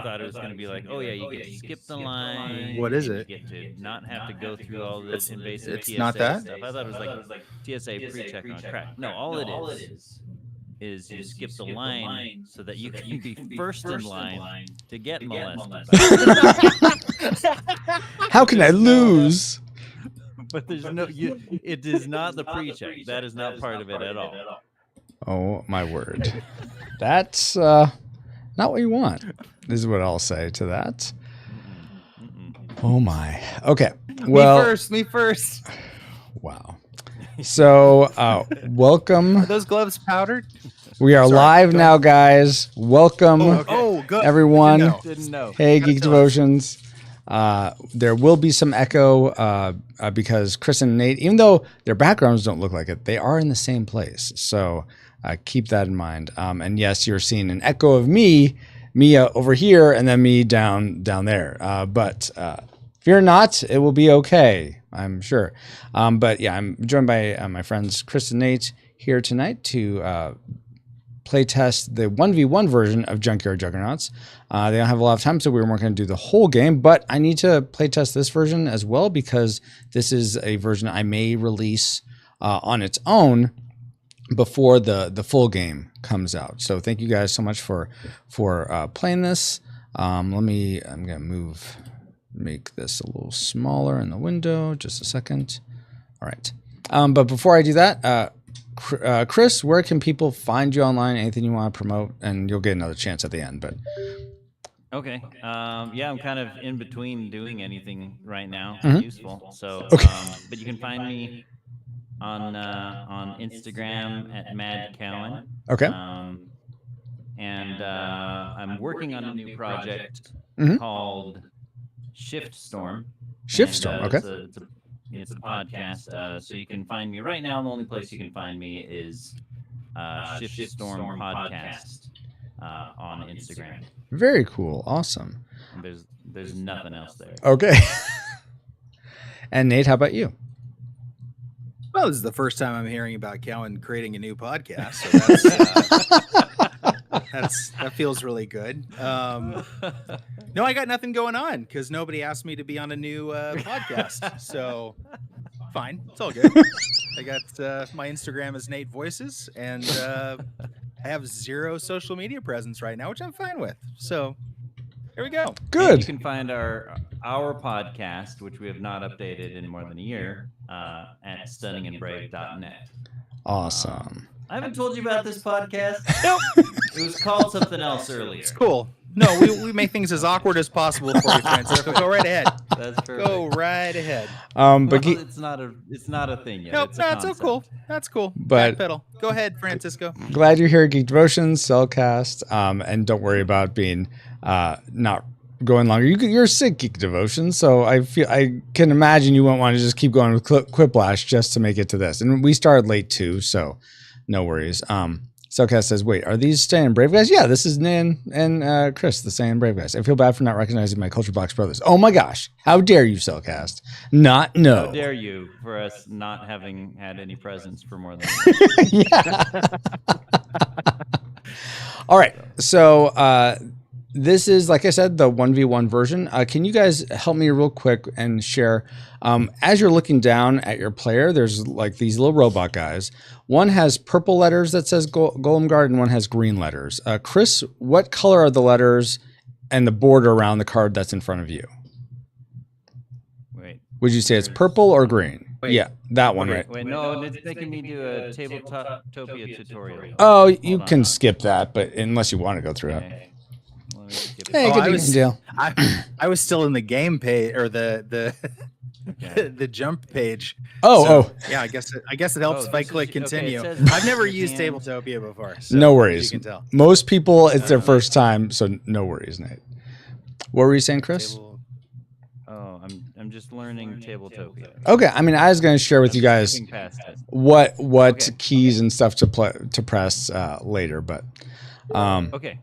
thought it was going to be like, oh yeah, you get to skip the line. What is it? You get to not have to go through all the invasive it's TSA not that? stuff. I thought it was like TSA pre-check on crack. No, all it is you skip the line so that you can be first in line to get molested. How can I lose? But there's no, it is not the pre-check. That is not part of it at all. Oh my word. That's not what you want, is what I'll say to that. Oh my. Okay. Well, Me first. wow. So, welcome. Are those gloves powdered? We are live now, guys. Welcome, Good. everyone. Didn't know. Hey, Geek Devotions. There will be some echo because Chris and Nate, even though their backgrounds don't look like it, they are in the same place. So keep that in mind. And yes, you're seeing an echo of me over here, and then me down there. But fear not, it will be okay, I'm sure. But yeah, I'm joined by my friends Chris and Nate here tonight to play test the 1v1 version of Junkyard Juggernauts. They don't have a lot of time, so we weren't going to do the whole game, but I need to play test this version as well because this is a version I may release on its own before the full game comes out. So thank you guys so much for playing this. I'm going to make this a little smaller in the window. Just a second. All right. But before I do that, Chris, where can people find you online? Anything you want to promote? And you'll get another chance at the end. But Okay. Yeah, I'm kind of in between doing anything right now useful. So, but you can find me on Instagram at Mad Cowan. okay. And I'm working on a new project called Shift Storm. Shift Storm. Okay. It's a podcast. So you can find me right now. The only place you can find me is Shift Storm Podcast on Instagram. Very cool. Awesome. And there's nothing else there. Okay. And Nate, how about you? Well, this is the first time I'm hearing about Cowan creating a new podcast, so that feels really good. No, I got nothing going on because nobody asked me to be on a new podcast, so fine, it's all good. I got my Instagram is Nate Voices, and I have 0 social media presence right now, which I'm fine with. So here we go. Good. And you can find our podcast, which we have not updated in more than a year, at stunningandbrave.net. Awesome. I haven't told you about this podcast. Nope. It was called something else earlier. It's cool. No, we make things as awkward as possible for you, Francisco. Go right ahead. That's perfect. Go right ahead. But it's not a thing yet. Nope, It's that's so cool. That's cool. But- Backpedal. Go ahead, Francisco. glad you're here at Geek Devotions, Cellcast, and don't worry about being not going longer. You're sick, Geek Devotions, so I can imagine you won't want to just keep going with Quiplash just to make it to this. And we started late too, so no worries. Cellcast says, wait, are these Staying and Brave guys? Yeah, this is Nan and Chris, the Staying and Brave guys. I feel bad for not recognizing my Culture Box brothers. Oh my gosh. How dare you, Cellcast? Not know. How dare you for us not having had any presents for more than Yeah. All right. So this is, like I said, the 1v1 version. Can you guys help me real quick and share? As you're looking down at your player, there's like these little robot guys. One has purple letters that says Golem Guard, and one has green letters. Chris, what color are the letters and the border around the card that's in front of you? Wait. Would you say it's purple or green? Wait. Yeah, that one, right? Wait, no, it's making me do a Tabletopia tutorial. Oh, Hold you on. can skip that, but unless you want to go through it. Okay. Let me skip it. Hey, Oh, good I evening, was- Dale. I was still in the game page or the the jump page. Oh, Yeah, I guess it helps if I this is- click okay, it continue. says I've never you used can- Tabletopia before. So no as worries. You can tell. Most people, it's their first time, so no worries, Nate. What were you saying, Chris? Oh, I'm just learning Tabletopia. Okay, I mean, I was going to share with you guys Skipping past it. what Okay. keys and stuff to press later, but Okay.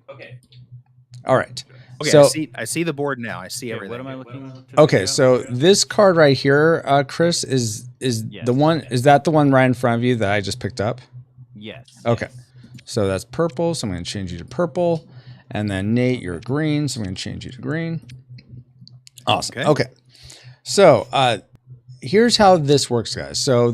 all right. Okay, So I see the board now. I see Okay, everything. what am I looking to okay, figure out? so this card right here, Chris, is Yes, the one? Is that the one right in front of you that I just picked up? Yes. Okay, yes. so that's purple. So I'm going to change you to purple, And then Nate, you're green, so I'm going to change you to green. Awesome. Okay. Okay. So here's how this works, guys. So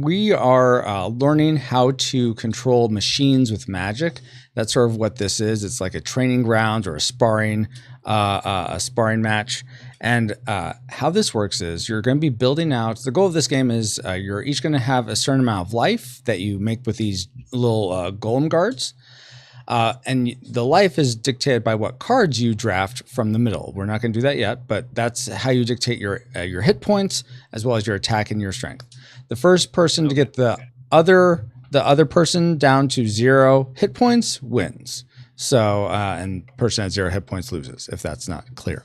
we are learning how to control machines with magic. That's sort of what this is. It's like a training ground or a sparring match. And how this works is you're going to be building out. The goal of this game is you're each going to have a certain amount of life that you make with these little golem guards. And the life is dictated by what cards you draft from the middle. We're not going to do that yet, but that's how you dictate your hit points as well as your attack and your strength. The first person to get the other person down to 0 hit points wins. So, and person at 0 hit points loses, if that's not clear.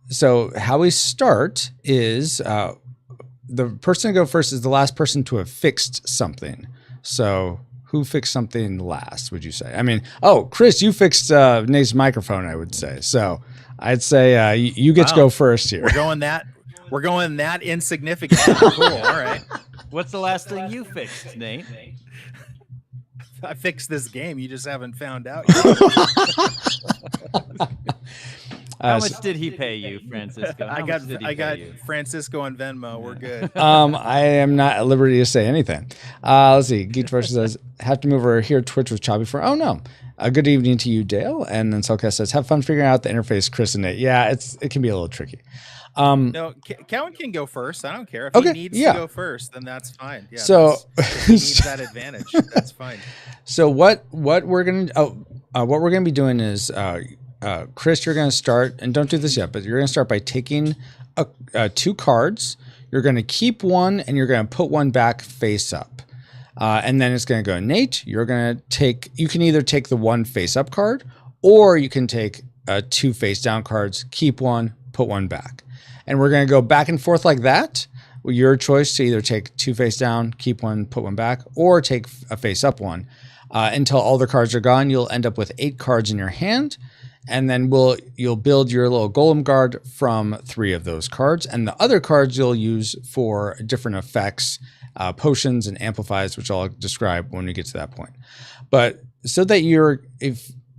So how we start is the person to go first is the last person to have fixed something. So who fixed something last, would you say? I mean, Chris, you fixed Nate's microphone, I would say. So I'd say you get to go first here. We're going that insignificant. Cool. All right. What's the last thing you fixed, Nate? I fixed this game. You just haven't found out yet. How much did he pay you, Francisco? I got Francisco on Venmo. We're good. I am not at liberty to say anything. Let's see. Geek Versus says, have to move over here. Twitch was choppy for. Oh no. Good evening to you, Dale. And then Soulcast says, have fun figuring out the interface, Chris and Nate. Yeah, it can be a little tricky. No, Cowan can go first. I don't care if he needs to go first. Then that's fine. Yeah. So he needs that advantage. That's fine. So what we're gonna be doing is, Chris, you're gonna start, and don't do this yet, but you're gonna start by taking 2 cards. You're gonna keep one, and you're gonna put one back face up, and then it's gonna go. Nate, you can either take the 1 face up card, or you can take 2 face down cards, keep one, put one back. And we're going to go back and forth like that. Your choice to either take 2 face down, keep one, put one back, or take a face up one. Until all the cards are gone, you'll end up with 8 cards in your hand. And then you'll build your little golem guard from 3 of those cards. And the other cards you'll use for different effects, potions and amplifiers, which I'll describe when we get to that point. But so that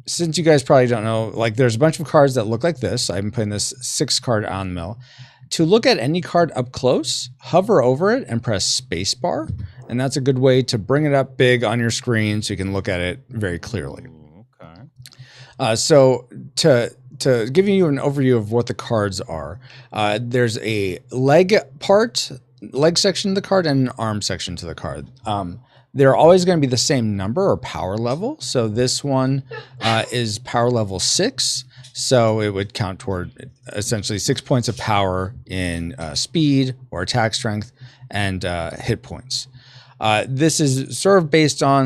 since you guys probably don't know, like there's a bunch of cards that look like this. I've been putting this 6 card on the mill. To look at any card up close, hover over it and press spacebar. And that's a good way to bring it up big on your screen so you can look at it very clearly. Okay. So to give you an overview of what the cards are, there's a leg section of the card and an arm section to the card. They're always going to be the same number or power level. So this one is power level 6. So it would count toward essentially 6 points of power in speed or attack strength and hit points. This is sort of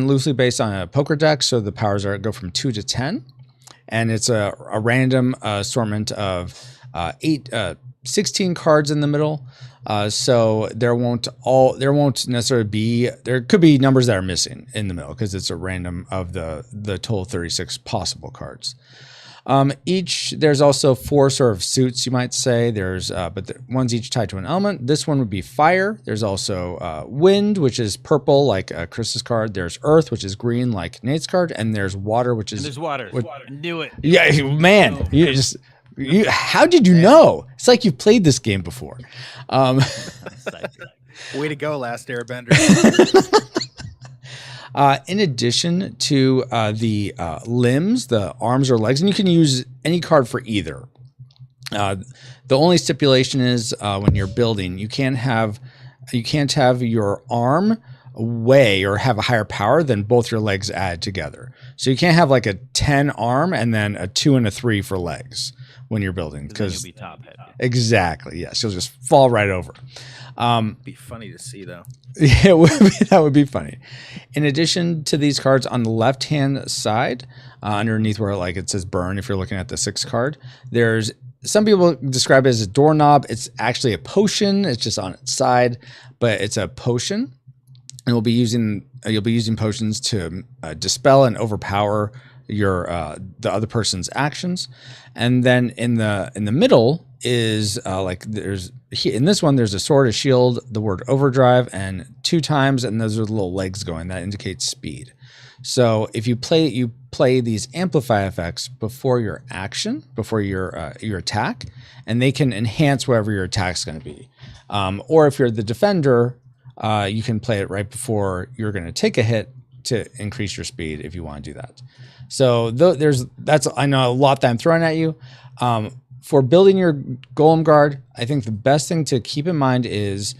loosely based on a poker deck. So the powers go from 2 to 10. And it's a random assortment of 16 cards in the middle. So there won't necessarily be, there could be numbers that are missing in the middle because it's a random of the total 36 possible cards. There's also 4 sort of suits, you might say. But one's each tied to an element. This one would be fire. There's also wind, which is purple, like Chris's card. There's earth, which is green, like Nate's card. And there's water, which is... there's water. I knew it. Yeah, man. How did you know? It's like you've played this game before. Way to go, Last Airbender. In addition to the limbs, the arms or legs, and you can use any card for either. The only stipulation is when you're building, you can't have your arm weigh or have a higher power than both your legs add together. So you can't have like a 10 arm and then a 2 and a 3 for legs when you're building, because you'll be top heavy. Exactly, yes, you'll just fall right over. Be funny to see though. Yeah, that would be funny. In addition to these cards, on the left hand side, underneath where like it says burn, if you're looking at the 6 card, there's some people describe it as a doorknob. It's actually a potion. It's just on its side, but it's a potion, and you'll be using potions to dispel and overpower the other person's actions. And then in the middle is in this one there's a sword, a shield, the word overdrive, and 2 times, and those are the little legs going that indicates speed. So if you play these amplify effects before your action, before your attack, and they can enhance whatever your attack's going to be. Or if you're the defender, you can play it right before you're going to take a hit to increase your speed if you want to do that. So that's I know a lot that I'm throwing at you. For building your Golem Guard, I think the best thing to keep in mind is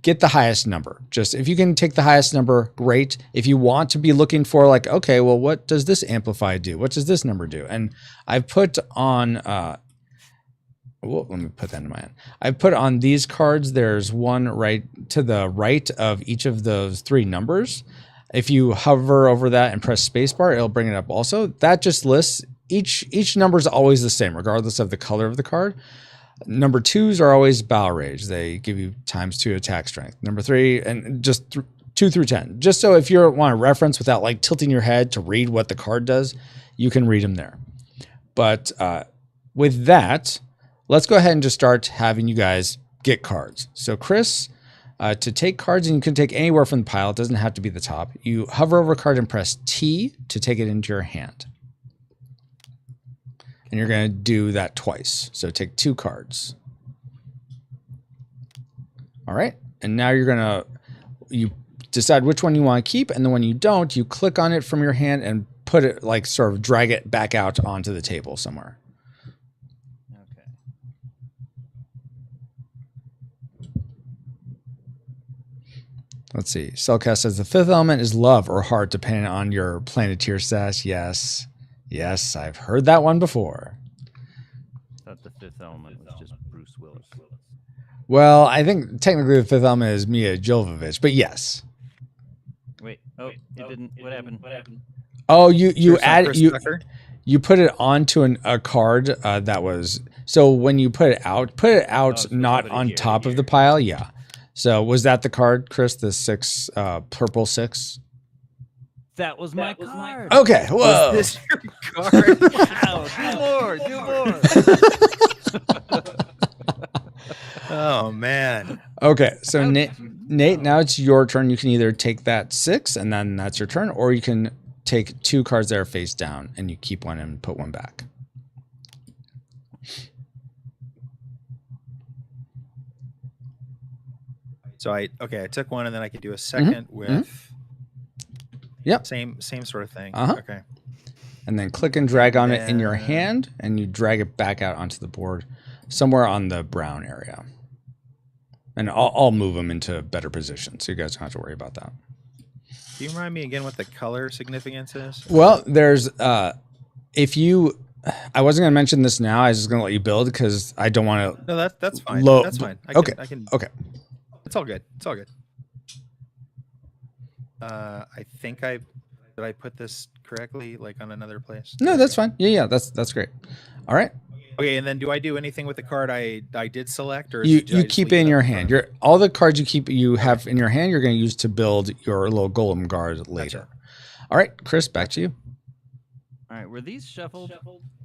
get the highest number. Just if you can take the highest number, great. If you want to be looking for like, okay, well, what does this amplify do? What does this number do? And I've put on, well, let me put that in my hand. I've put on these cards. There's one right to the right of each of those 3 numbers. If you hover over that and press spacebar, it'll bring it up also. That just lists each number is always the same, regardless of the color of the card. Number 2s are always battle rage. They give you ×2 attack strength. Number 3, and just 2 through 10. Just so if you want to reference without like tilting your head to read what the card does, you can read them there. But with that, let's go ahead and just start having you guys get cards. So Chris, to take cards, and you can take anywhere from the pile. It doesn't have to be the top. You hover over a card and press T to take it into your hand. And you're going to do that twice. So take 2 cards. All right. And now you decide which one you want to keep. And the one you don't, you click on it from your hand and put it, like sort of drag it back out onto the table somewhere. Okay. Let's see. Cellcast says the 5th element is love or heart, depending on your Planeteer stash. Yes. Yes, I've heard that one before. I thought the 5th element was just Bruce Willis. Well, I think technically the 5th element is Mia Jovovich, but yes. Wait, it didn't. What happened? Oh, you put it onto a card that was, so when you put it out so not put it on here, top of the pile. Yeah. So was that the card, Chris? The 6 purple 6? That was my card. Okay. Whoa. Was this your card? Wow, do more. Oh man. Okay, so Nate, now it's your turn. You can either take that 6 and then that's your turn, or you can take 2 cards that are face down and you keep one and put one back. So I took one and then I could do a second with Yep. same sort of thing. Uh-huh. Okay. And then click and drag on it in your hand and you drag it back out onto the board somewhere on the brown area. And I'll move them into better position so you guys don't have to worry about that. Do you remind me again what the color significance is? Well, there's if you I wasn't going to mention this now. I was just going to let you build because I don't want to. No, that's fine. That's fine. Okay. It's all good. It's all good. I think did I put this correctly, like on another place? No, that's fine. Yeah, that's great. All right. Okay, and then do I do anything with the card I did select, or you keep it in your hand? All the cards you have in your hand, you're going to use to build your little Golem Guard later. Gotcha. All right, Chris, back to you. All right, were these shuffled?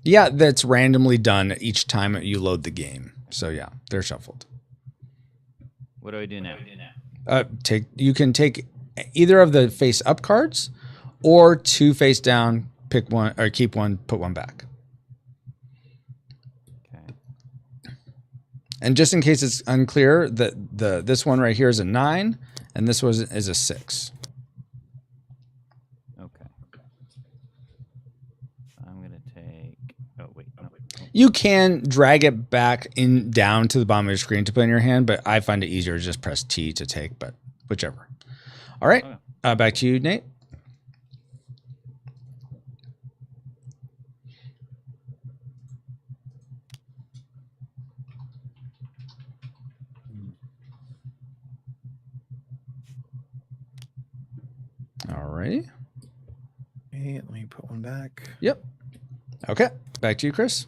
Yeah, that's randomly done each time you load the game. So yeah, they're shuffled. What do I do now? You can take either of the face up cards or 2 face down, pick one or keep one, put one back. Okay. And just in case it's unclear, this one right here is a 9 and this one is a 6. Okay. I'm going to take, oh wait, no. You can drag it back down to the bottom of your screen to put in your hand, but I find it easier to just press T to take, but whichever. All right, Okay. Back to you, Nate. All righty. Okay, let me put one back. Yep. Okay, back to you, Chris.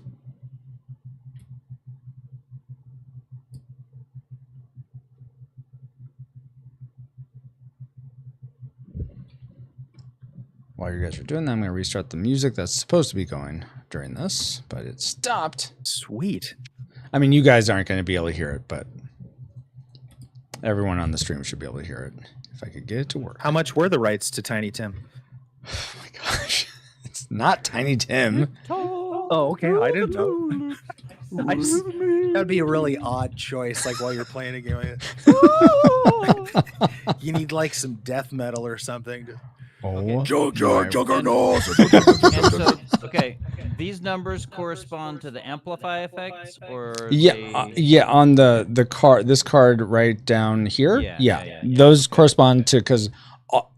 While you guys are doing that, I'm going to restart the music that's supposed to be going during this, but it stopped. Sweet. I mean, you guys aren't going to be able to hear it, but everyone on the stream should be able to hear it if I could get it to work. How much were the rights to Tiny Tim? Oh my gosh. It's not Tiny Tim. Oh, okay. I didn't know. That'd be a really odd choice, like while you're playing a game. You need like some death metal or something. Oh, Junkyard Juggernauts. And so, okay, these numbers correspond to the amplify effects, or yeah, on the card, this card right down here. Yeah. Those correspond to, because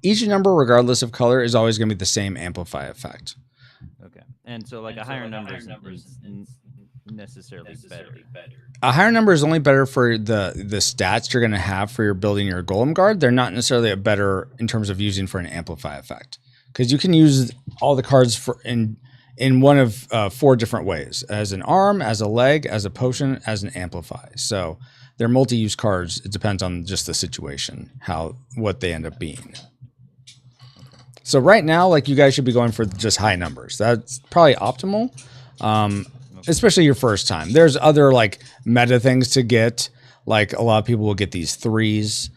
each number, regardless of color, is always going to be the same amplify effect. Okay, and so like a higher number is necessarily better. A higher number is only better for the stats you're going to have for your building your golem guard. They're not necessarily better in terms of using for an amplify effect, because you can use all the cards for in one of 4 different ways: as an arm, as a leg, as a potion, as an amplify. So they're multi-use cards. It depends on just the situation, what they end up being. So right now, like, you guys should be going for just high numbers. That's probably optimal. Especially your first time. There's other like meta things to get. Like a lot of people will get these 3s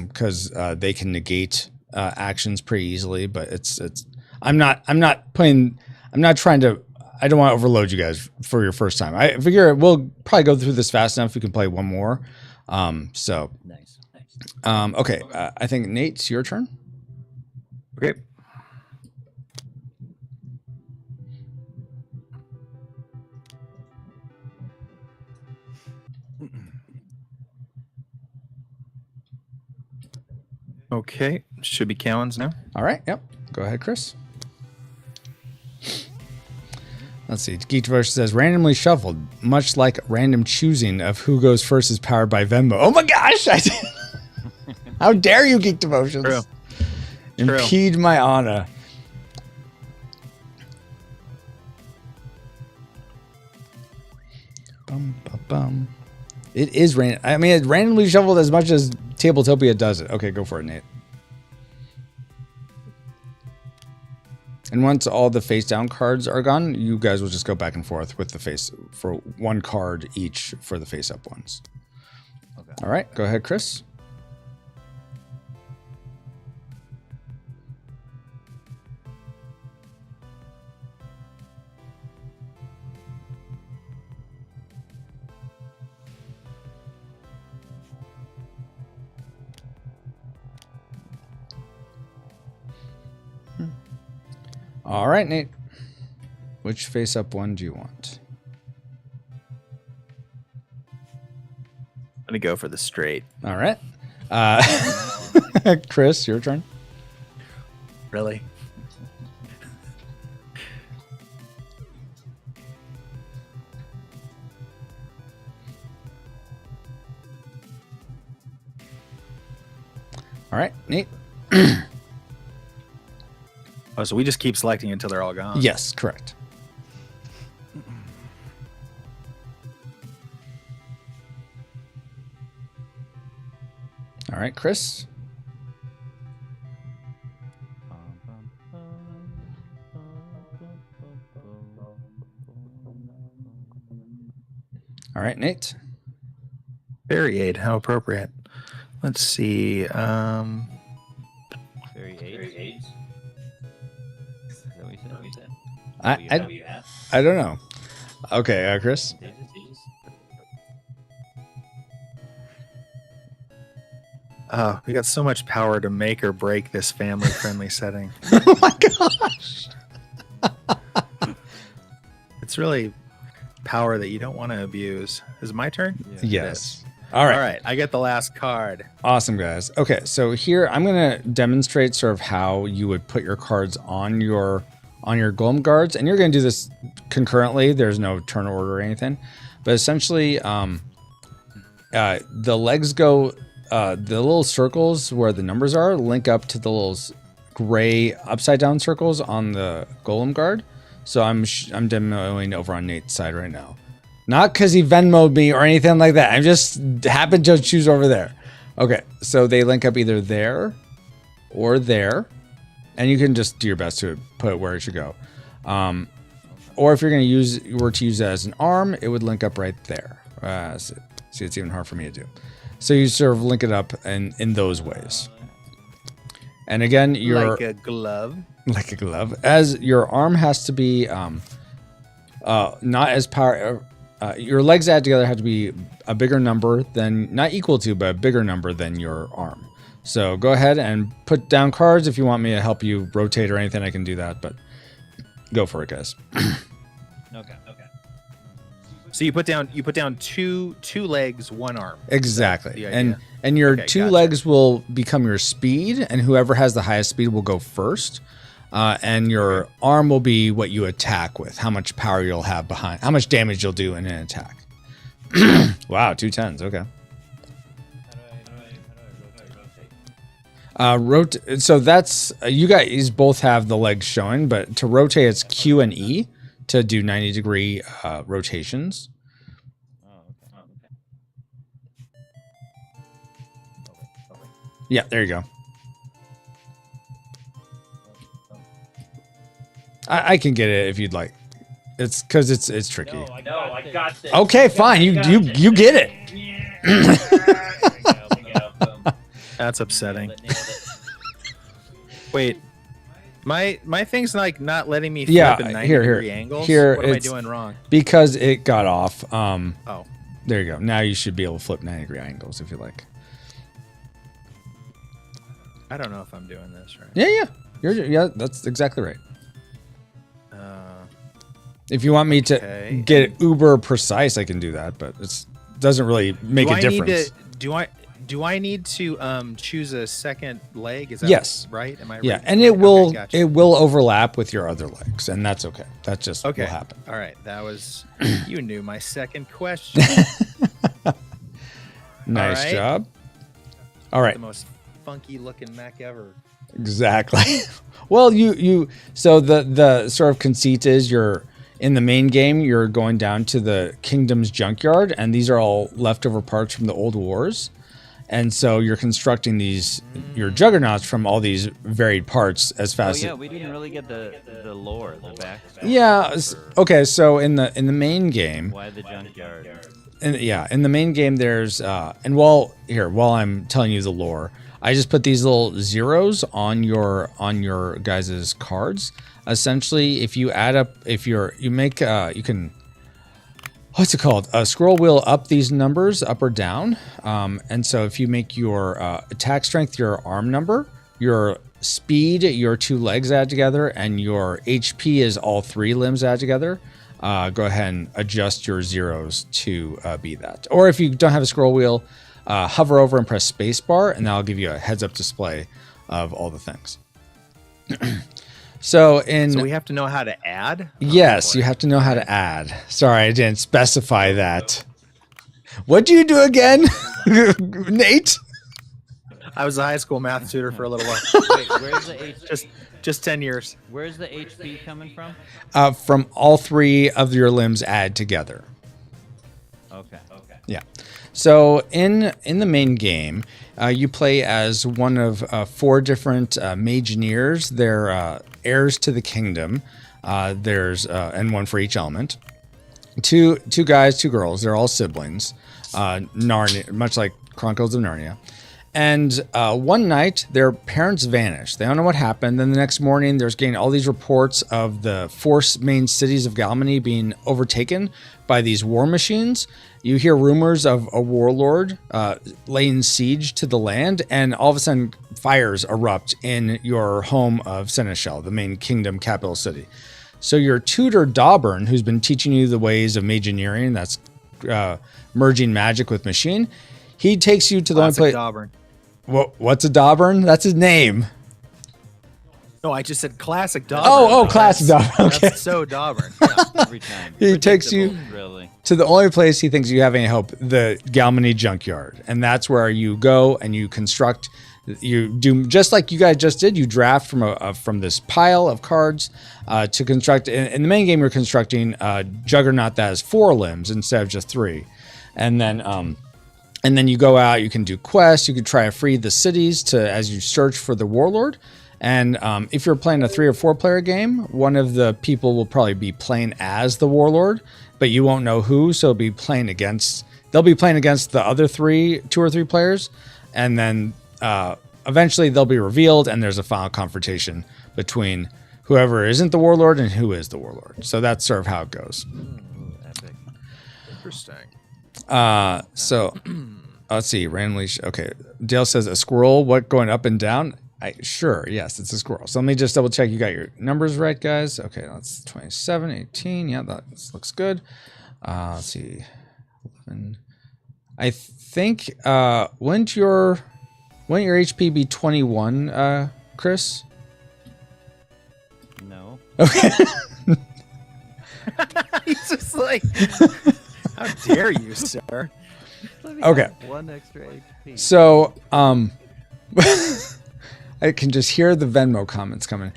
because they can negate actions pretty easily. But I don't want to overload you guys for your first time. I figure we'll probably go through this fast enough. We can play one more. Nice. Okay. I think Nate, it's your turn. Okay. Okay, should be Cowan's now. All right, yep. Go ahead, Chris. Let's see. Geek Devotion says, randomly shuffled, much like random choosing of who goes first is powered by Venmo. Oh my gosh! How dare you, Geek Devotions? True. Impede my honor. Bum, bum, bum. It is random. I mean, it's randomly shuffled as much as Tabletopia does it. Okay, go for it, Nate. And once all the face down cards are gone, you guys will just go back and forth with the face for 1 card each for the face up ones. Okay. All right, go ahead, Chris. All right, Nate. Which face-up one do you want? Let me go for the straight. All right. Chris, your turn. Really? All right, Nate. Oh, so we just keep selecting until they're all gone? Yes, correct. All right, Chris. All right, Nate. Variate, how appropriate. Let's see. Variate. I don't know. Okay, Chris. We got so much power to make or break this family-friendly setting. Oh my gosh! It's really power that you don't want to abuse. Is it my turn? Yes. All right. All right. I get the last card. Awesome, guys. Okay, so here I'm going to demonstrate sort of how you would put your cards on your golem guards, and you're going to do this concurrently. There's no turn order or anything, but essentially, the legs go. The little circles where the numbers are link up to the little gray upside down circles on the golem guard. So I'm demoing over on Nate's side right now. Not because he Venmo'd me or anything like that. I just happened to choose over there. Okay, so they link up either there or there. And you can just do your best to put it where it should go. Or if you're going to use it as an arm, it would link up right there. See, it's even hard for me to do. So you sort of link it up in those ways. And again, your like a glove. Like a glove. As your arm has to be not as power. Your legs add together have to be a bigger number than, not equal to, but a bigger number than your arm. So go ahead and put down cards. If you want me to help you rotate or anything, I can do that. But go for it, guys. Okay. So you put down two legs, one arm. Exactly. And your two legs will become your speed, and whoever has the highest speed will go first. And your arm will be what you attack with, how much power you'll have behind, how much damage you'll do in an attack. Wow, 2 10s. Okay. So that's you guys both have the legs showing, but to rotate it's Q and E to do 90-degree rotations. Yeah, there you go. I can get it if you'd like. It's because it's tricky. No, I got this. Okay, fine. You get it. That's upsetting. Wait, my thing's like not letting me flip in 90-degree angles. What am I doing wrong? Because it got off. Oh, there you go. Now you should be able to flip 90-degree angles if you like. I don't know if I'm doing this right. Yeah. That's exactly right. If you want me to get it uber precise, I can do that, but it doesn't really make a difference. Do I need to choose a second leg? Is that yes. right? Am I right? Yeah, and it will overlap with your other legs, and that's okay. That just will happen. All right, that was you knew my second question. Nice job. All right. The most funky looking mech ever. Exactly. Well, so the sort of conceit is you're in the main game, you're going down to the kingdom's junkyard, and these are all leftover parts from the old wars. And so you're constructing your juggernauts from all these varied parts as fast. Oh yeah, we didn't really get the lore, the backstory. Yeah. Okay. So in the main game, why the junkyard? In the main game, there's while I'm telling you the lore, I just put these little zeros on your guys' cards. Essentially, if you add up, you can. What's it called? Scroll wheel up these numbers, up or down. And so if you make your attack strength your arm number, your speed, your 2 legs add together, and your HP is all 3 limbs add together, go ahead and adjust your zeros to be that. Or if you don't have a scroll wheel, hover over and press spacebar, and that'll give you a heads-up display of all the things. So we have to know how to add? Yes, you have to know how to add. Sorry, I didn't specify that. What do you do again, Nate? I was a high school math tutor for a little while. Wait, where's the HP? Just 10 years. Where's the HP coming from? From all 3 of your limbs add together. Okay. Yeah. So in the main game, you play as one of 4 different Mageneers. They're heirs to the kingdom. There's and one for each element. Two guys, 2 girls. They're all siblings. Narnia, much like Chronicles of Narnia. And one night, their parents vanished. They don't know what happened. Then the next morning, there's getting all these reports of the 4 main cities of Galmany being overtaken by these war machines. You hear rumors of a warlord laying siege to the land, and all of a sudden, fires erupt in your home of Seneschal, the main kingdom capital city. So your tutor, Dauburn, who's been teaching you the ways of Mageneering, that's merging magic with machine, he takes you to the only place. Dauburn. What's a Dauburn? That's his name. No, I just said classic Dauburn. Oh, classic Dauburn. Okay. That's so Dauburn. Yeah. Every time. He takes you really to the only place he thinks you have any hope, the Galmany Junkyard. And that's where you go and you construct. You do just like you guys just did. You draft from this pile of cards to construct. In the main game, you're constructing a Juggernaut that has 4 limbs instead of just 3. And then you go out, you can do quests, you can try to free the cities as you search for the warlord. And if you're playing a 3 or 4 player game, one of the people will probably be playing as the warlord, but you won't know who, so they'll be playing against the other 2 or 3 players. And then eventually they'll be revealed, and there's a final confrontation between whoever isn't the warlord and who is the warlord. So that's sort of how it goes. Epic. Interesting. So let's see. Randomly. Okay. Dale says a squirrel. What, going up and down? Sure. Yes, it's a squirrel. So let me just double check you got your numbers right, guys. Okay. That's 27, 18. Yeah, that looks good. Let's see. 11. I think, wouldn't your HP be 21, Chris? No. Okay. He's just like, how dare you, sir? Okay. One extra HP. So, I can just hear the Venmo comments coming.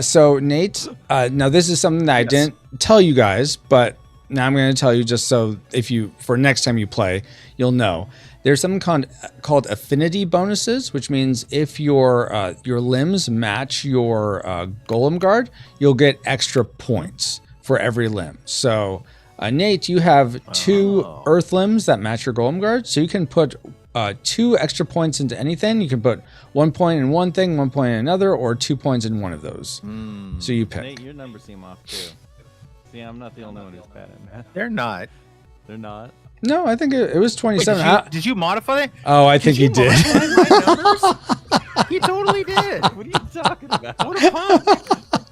So Nate, now this is something that I didn't tell you guys, but now I'm going to tell you just so for next time you play, you'll know. There's something called affinity bonuses, which means if your limbs match your golem guard, you'll get extra points for every limb. So Nate, you have 2 earth limbs that match your golem guard, so you can put 2 extra points into anything. You can put 1 point in one thing, 1 point in another, or 2 points in one of those. So you pick. Nate, your numbers seem off too. See, I'm not the only one who's bad at math. They're not. They're not. No, I think it was 27. Wait, did you modify it? Oh, I think he did. My numbers? He totally did. What are you talking about? What a punk.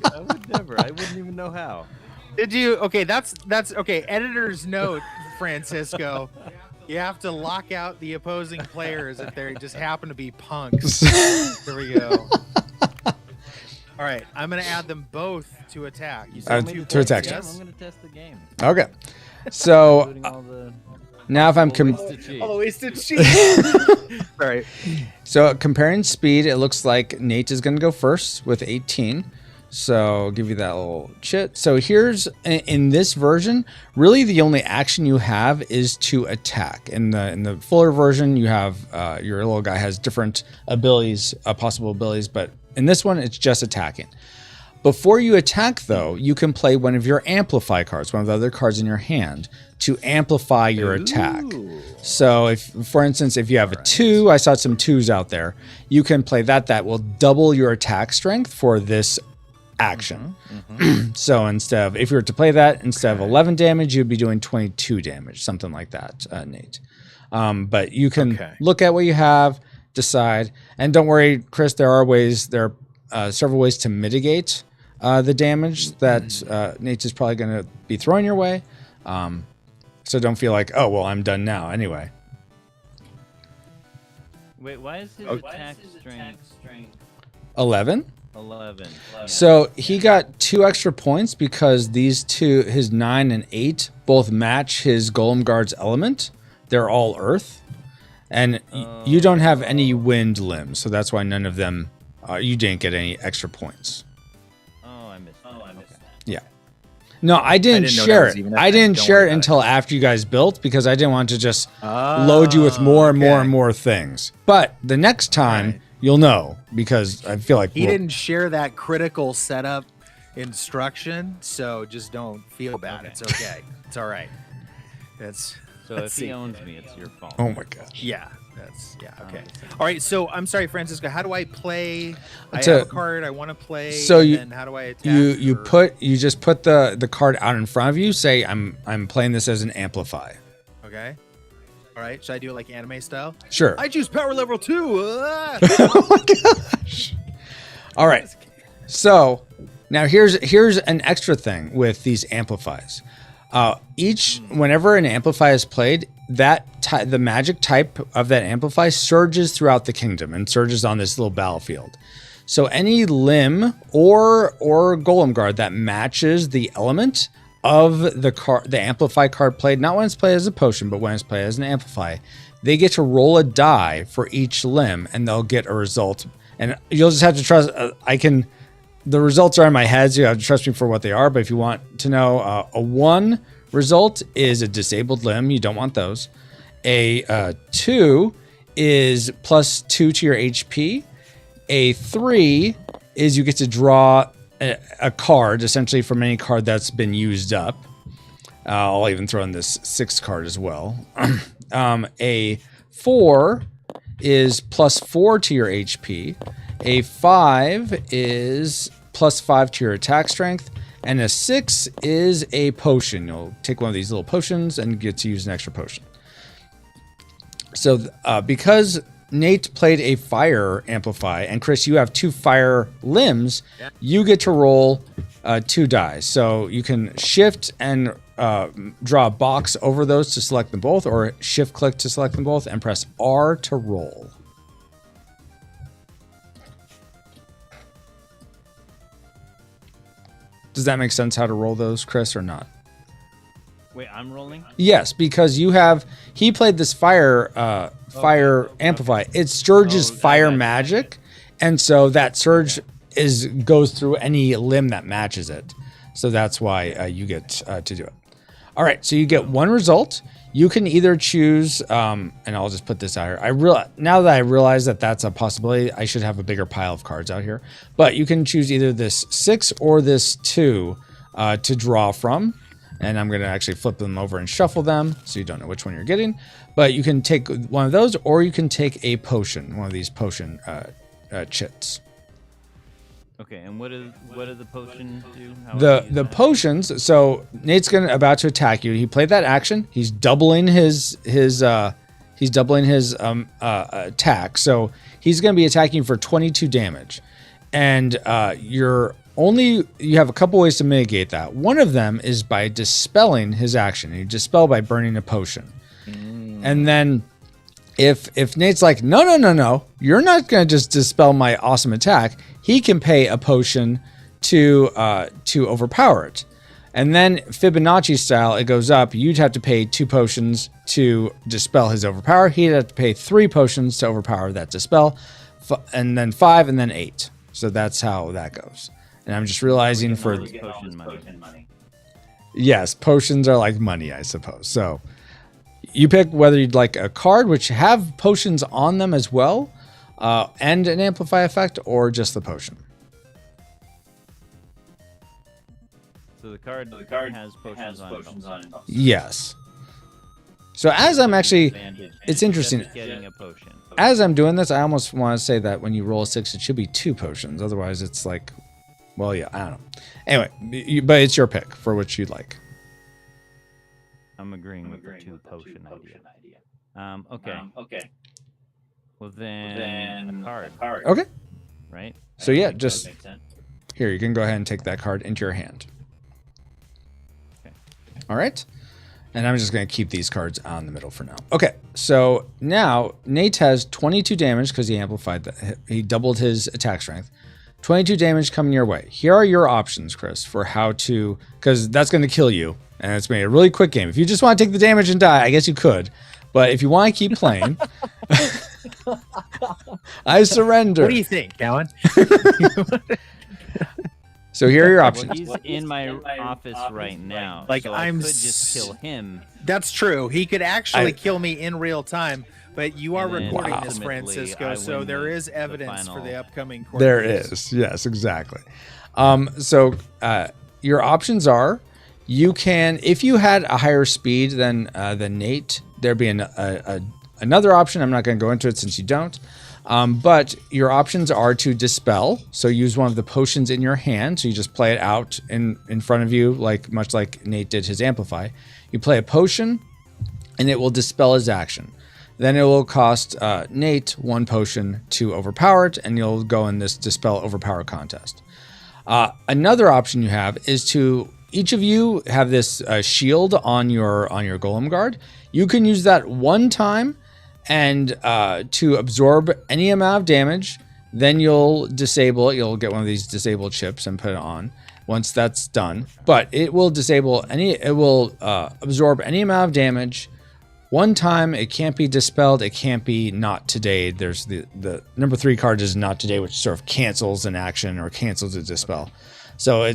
I would never. I wouldn't even know how. Did you? Okay, that's okay. Editor's note, Francisco. You have to lock out the opposing players if they just happen to be punks. There we go. All right, I'm gonna add them both to attack. You said to attack. Yes? I'm gonna test the game. Okay. So Including all the now if I'm all the ways to cheat. All right. So comparing speed, it looks like Nate is going to go first with 18. So I'll give you that little chit. So here's, in this version, really the only action you have is to attack. In the fuller version, you have your little guy has different abilities, possible abilities, but in this one, it's just attacking. Before you attack, though, you can play one of your amplify cards, one of the other cards in your hand, to amplify your attack. So, if, for instance, if you have a 2, I saw some 2s out there, you can play that. That will double your attack strength for this action. So instead of, if you were to play that, instead of 11 damage, you'd be doing 22 damage, something like that, Nate. But you can look at what you have, decide, and don't worry, Chris, there are several ways to mitigate the damage that Nate is probably going to be throwing your way. So don't feel like, oh, well, I'm done now anyway. Wait, why is his attack strength 11? 11. So he got 2 extra points because these two, his 9 and 8, both match his Golem Guard's element. They're all earth. And you don't have any wind limbs, so that's why none of them, you didn't get any extra points. I missed that. Yeah. No, I didn't share it. I didn't share it until after you guys built because I didn't want to just load you with more and more and more things. But the next time, you'll know because I feel like he didn't share that critical setup instruction, so just don't feel bad. It's okay. It's all right. So if he owns me, it's your fault. Oh my gosh. Yeah. Okay. All right. So I'm sorry, Francisco. How do I play? I have a card I want to play. So then how do I attack? You just put the card out in front of you. Say I'm playing this as an amplify. Okay. All right. Should I do it like anime style? Sure. I choose power level 2. Oh my gosh. All right. So now here's an extra thing with these amplifies. Whenever an amplify is played, the magic type of that amplify surges throughout the kingdom and surges on this little battlefield. So any limb or golem guard that matches the element of the amplify card played, not when it's played as a potion, but when it's played as an amplify, they get to roll a die for each limb and they'll get a result. And you'll just have to trust. The results are in my head, so you have to trust me for what they are. But if you want to know, a 1 result is a disabled limb. You don't want those. A 2 is +2 to your HP. A 3 is you get to draw a card, essentially from any card that's been used up. I'll even throw in this 6 card as well. A 4 is +4 to your HP. A 5 is +5 to your attack strength. And a 6 is a potion. You'll take one of these little potions and get to use an extra potion. So because Nate played a fire amplify, and Chris, you have 2 fire limbs, you get to roll 2 dice. So you can shift and draw a box over those to select them both, or shift click to select them both, and press R to roll. Does that make sense how to roll those, Chris, or not? Wait, I'm rolling? Yes, because he played this fire amplify. It's Sturge's fire magic, and so that Surge goes through any limb that matches it. So that's why you get to do it. All right, so you get 1 result. You can either choose, and I'll just put this out here. Now that I realize that that's a possibility, I should have a bigger pile of cards out here. But you can choose either this 6 or this 2 to draw from. And I'm going to actually flip them over and shuffle them so you don't know which one you're getting. But you can take one of those, or you can take a potion, one of these potion chits. Okay, and what does the potion do? The potions. So Nate's about to attack you. He played that action. He's doubling his attack. So he's going to be attacking you for 22 damage, and you have a couple ways to mitigate that. One of them is by dispelling his action. You dispel by burning a potion, and then if Nate's like, no, you're not going to just dispel my awesome attack. He can pay a potion to overpower it. And then Fibonacci style, it goes up. You'd have to pay 2 potions to dispel his overpower. He'd have to pay 3 potions to overpower that dispel, and then 5, and then 8. So that's how that goes. And I'm just realizing potion money. Yes, potions are like money, I suppose. So you pick whether you'd like a card which have potions on them as well, and an amplify effect, or just the potion. So the card has potions on it. Yes. So as I'm actually, it's interesting. Getting a potion. As I'm doing this, I almost want to say that when you roll a 6, it should be 2 potions. Otherwise, it's like, well, yeah, I don't know. Anyway, but it's your pick for which you'd like. I'm agreeing with the 2 potion idea. Okay. Well, then a card. Okay. Right? So yeah, just here, you can go ahead and take that card into your hand. Okay. All right. And I'm just going to keep these cards on the middle for now. Okay, so now Nate has 22 damage because he amplified that. He doubled his attack strength. 22 damage coming your way. Here are your options, Chris, for how to, because that's going to kill you. And it's going to be a really quick game. If you just want to take the damage and die, I guess you could. But if you want to keep playing, I surrender. What do you think, Alan? So here are your options. Well, he's in my office right now. Like, so I could just kill him. That's true. He could actually kill me in real time. But you are recording this, ultimately, Francisco, so there is evidence for the upcoming court There case. is. Yes, exactly. So your options are, you can, if you had a higher speed than Nate, there'd be another option. I'm not going to go into it since you don't. But your options are to dispel. So use one of the potions in your hand. So you just play it out in front of you, much like Nate did his amplify. You play a potion, and it will dispel his action. Then it will cost Nate 1 potion to overpower it, and you'll go in this dispel overpower contest. Another option you have is to, each of you have this shield on your golem guard. You can use that 1 time and to absorb any amount of damage. Then you'll disable it. You'll get one of these disabled chips and put it on once that's done. But it will absorb any amount of damage 1 time. It can't be dispelled. It can't be not today. There's the number 3 card is not today, which sort of cancels an action or cancels a dispel. So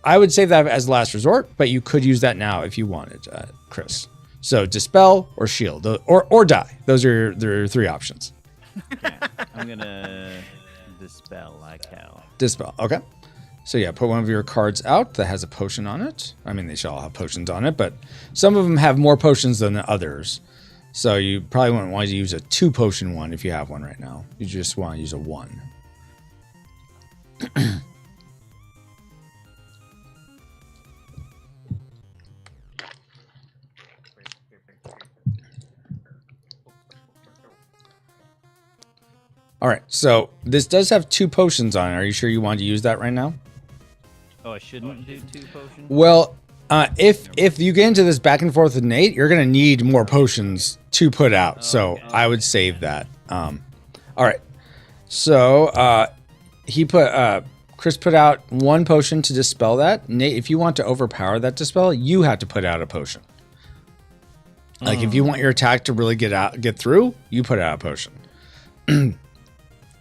I would save that as last resort, but you could use that now if you wanted, Chris. So dispel or shield or die. Those are your 3 options. Okay. I'm gonna dispel like hell. Dispel. Okay. So yeah, put one of your cards out that has a potion on it. I mean, they should all have potions on it, but some of them have more potions than the others. So you probably wouldn't want to use a 2 potion one if you have one right now. You just want to use a 1. All right, so this does have 2 potions on it. Are you sure you want to use that right now? Oh, I shouldn't do 2 potions? Well, if you get into this back and forth with Nate, you're gonna need more potions to put out. So I would save that. All right. So Chris put out 1 potion to dispel that. Nate, if you want to overpower that dispel, you have to put out a potion. Like if you want your attack to really get through, you put out a potion.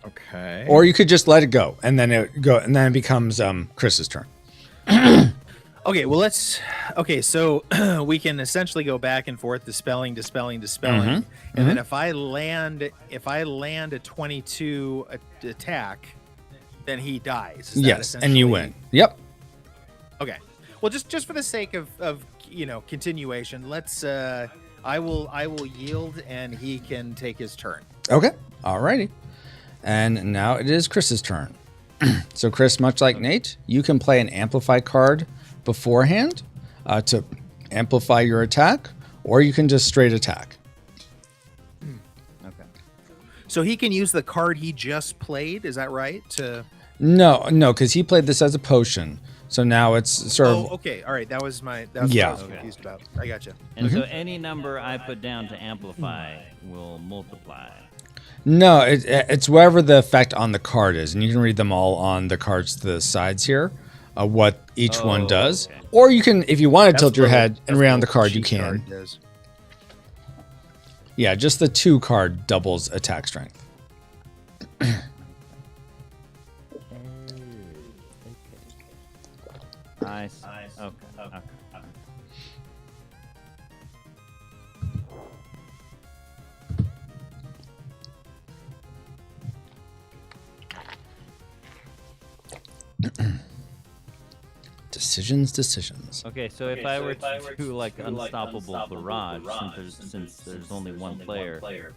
Okay. Or you could just let it go, and then it becomes Chris's turn. Okay, well okay, so we can essentially go back and forth, dispelling, and then if I land a 22 attack, then he dies. Is that Yes, and you win. Yep. Okay. Well, just for the sake of continuation, let's I will yield and he can take his turn. Okay. Alrighty. And now it is Chris's turn. So Chris, much like Nate, you can play an amplify card beforehand to amplify your attack, or you can just straight attack. Okay. So he can use the card he just played, is that right? No, because he played this as a potion. So now it's sort of... Oh, okay. All right. That's what I was confused about. I gotcha. And so any number I put down to amplify will multiply. No, it's whatever the effect on the card is. And you can read them all on the cards to the sides here, what each one does. Okay. Or you can, if you want to tilt your head and read on the card, you can. Card Yeah, just the 2 card doubles attack strength. Nice. Okay. Decisions. Okay, so if I were to do like unstoppable barrage, since there's only one player,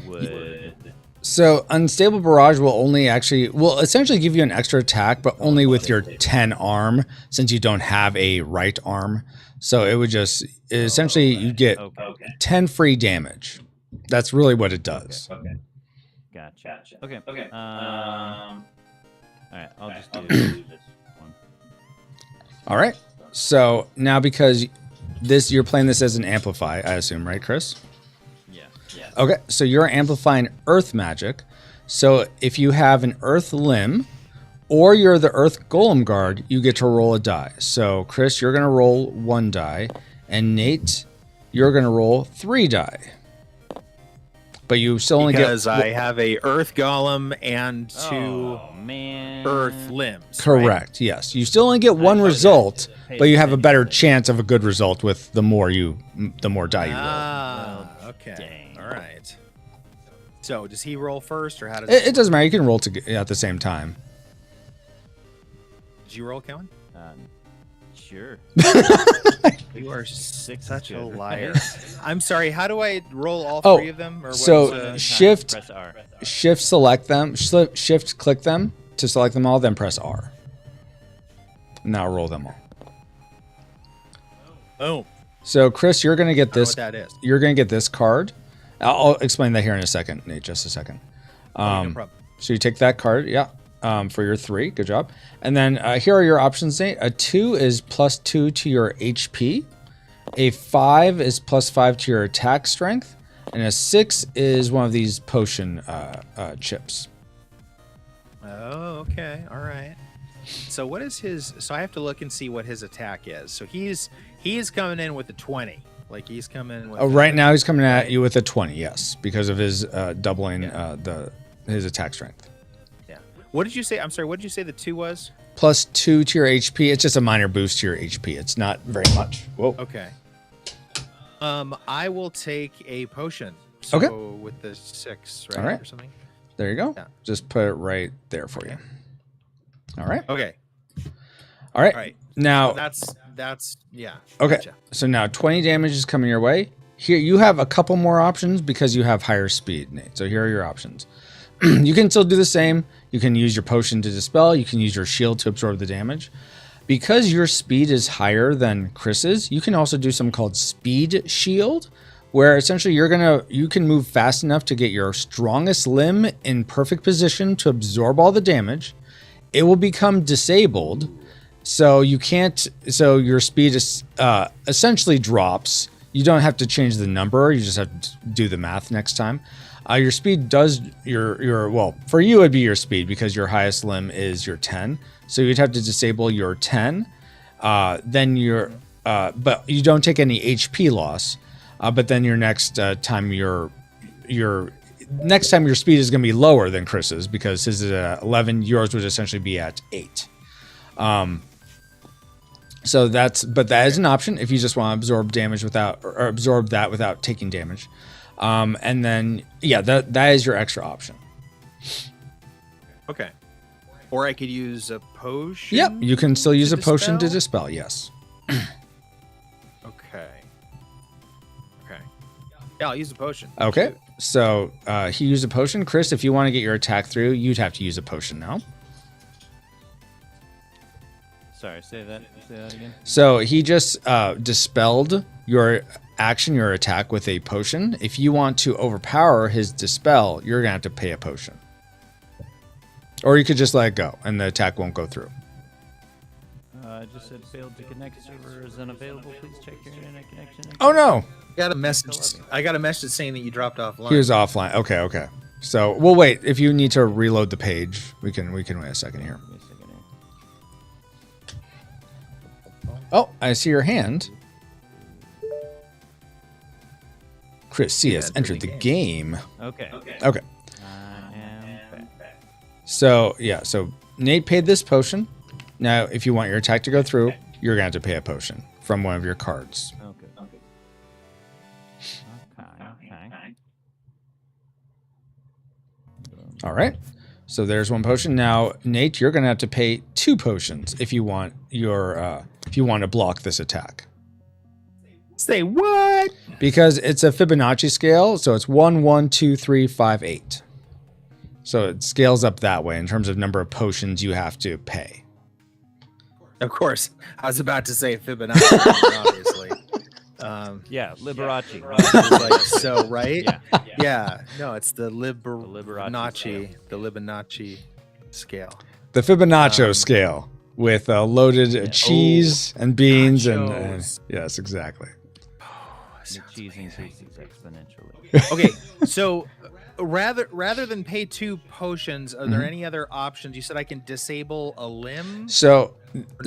would So unstable barrage will essentially give you an extra attack, but only with your 10 arm, since you don't have a right arm. So it would just essentially you get 10 free damage. That's really what it does. Okay. Gotcha. Okay. All right, I'll just do this one. All right. So now because you're playing this as an amplify, I assume, right, Chris? Yeah. Okay, so you're amplifying earth magic. So if you have an earth limb or you're the earth golem guard, you get to roll a die. So Chris, you're going to roll 1 die, and Nate, you're going to roll 3 die. But you still only because get... I have a earth golem and 2 earth limbs. Correct, right? yes. You still only get 1 result, but you have a better chance of a good result with the more die you roll. Ah, okay. Dang. All right. So does he roll first, or how does It doesn't matter. You can roll at the same time. Did you roll, Kellen? Sure. You are such a good, liar. right? I'm sorry. How do I roll all 3 of them? Or So shift Press R. select them, shift click them to select them all, then press R. Now roll them all. Oh, So Chris, you're gonna get this. what that is. You're gonna get this card. I'll explain that here in a second, Nate. Just a second. No problem. So you take that card, for your 3. Good job. And then here are your options, Nate. A 2 is +2 to your HP. A 5 is +5 to your attack strength. And a 6 is one of these potion chips. Oh, okay. All right. So what is his? So I have to look and see what his attack is. So he's coming in with a 20. Like he's coming with. Right now he's coming at you with a 20. Yes, because of his doubling his attack strength. Yeah. What did you say? I'm sorry. What did you say the 2 was? +2 to your HP. It's just a minor boost to your HP. It's not very much. Whoa. Okay. I will take a potion. So Okay. with the 6, right? All right. Or something. There you go. Yeah. Just put it right there for you. All right. Okay. All right. All right. Now, That's yeah. okay. Gotcha. So now 20 damage is coming your way. here you have a couple more options because you have higher speed, Nate. So here are your options. You can still do the same. You can use your potion to dispel. You can use your shield to absorb the damage. Because your speed is higher than Chris's, you can also do something called speed shield, where essentially you can move fast enough to get your strongest limb in perfect position to absorb all the damage. It will become disabled, so you can't. So your speed is essentially drops. You don't have to change the number. You just have to do the math next time. Your speed does well for you it'd be your speed because your highest limb is your 10. So you'd have to disable your 10. Then your but you don't take any HP loss. But then your next time your speed is going to be lower than Chris's because his is at 11. Yours would essentially be at 8. So that is an option if you just want to absorb damage absorb that without taking damage. And then that is your extra option. Okay. Or I could use a potion. Yep, you can still use a potion to dispel. Yes. Okay. Yeah, I'll use a potion. Okay. So he used a potion. Chris, if you want to get your attack through, you'd have to use a potion now. Sorry, say that again. So he just dispelled your action, your attack with a potion. If you want to overpower his dispel, you're gonna have to pay a potion. Or you could just let it go and the attack won't go through. I just said failed to connect. Server is unavailable. Please check your internet connection. Oh no! I got a message saying that you dropped offline. He was offline. Okay. So we'll wait. If you need to reload the page, we can wait a second here. Oh, I see your hand. Chris C has entered the game. Okay. Okay. I am back. So Nate paid this potion. Now, if you want your attack to go through, you're gonna have to pay a potion from one of your cards. Okay. All right. So there's one potion. Now, Nate, you're gonna have to pay 2 potions if you want to block this attack. Say what? Because it's a Fibonacci scale, so it's 1, 1, 2, 3, 5, 8. So it scales up that way in terms of number of potions you have to pay. Of course. I was about to say Fibonacci, obviously. Yeah, Liberace. Like, so, right? Yeah. No, it's the Fibonacci scale. The Fibonacci scale with loaded cheese and beans and yes, exactly. The cheese increases exponentially. Okay, so rather than pay 2 potions, are there any other options? You said I can disable a limb? So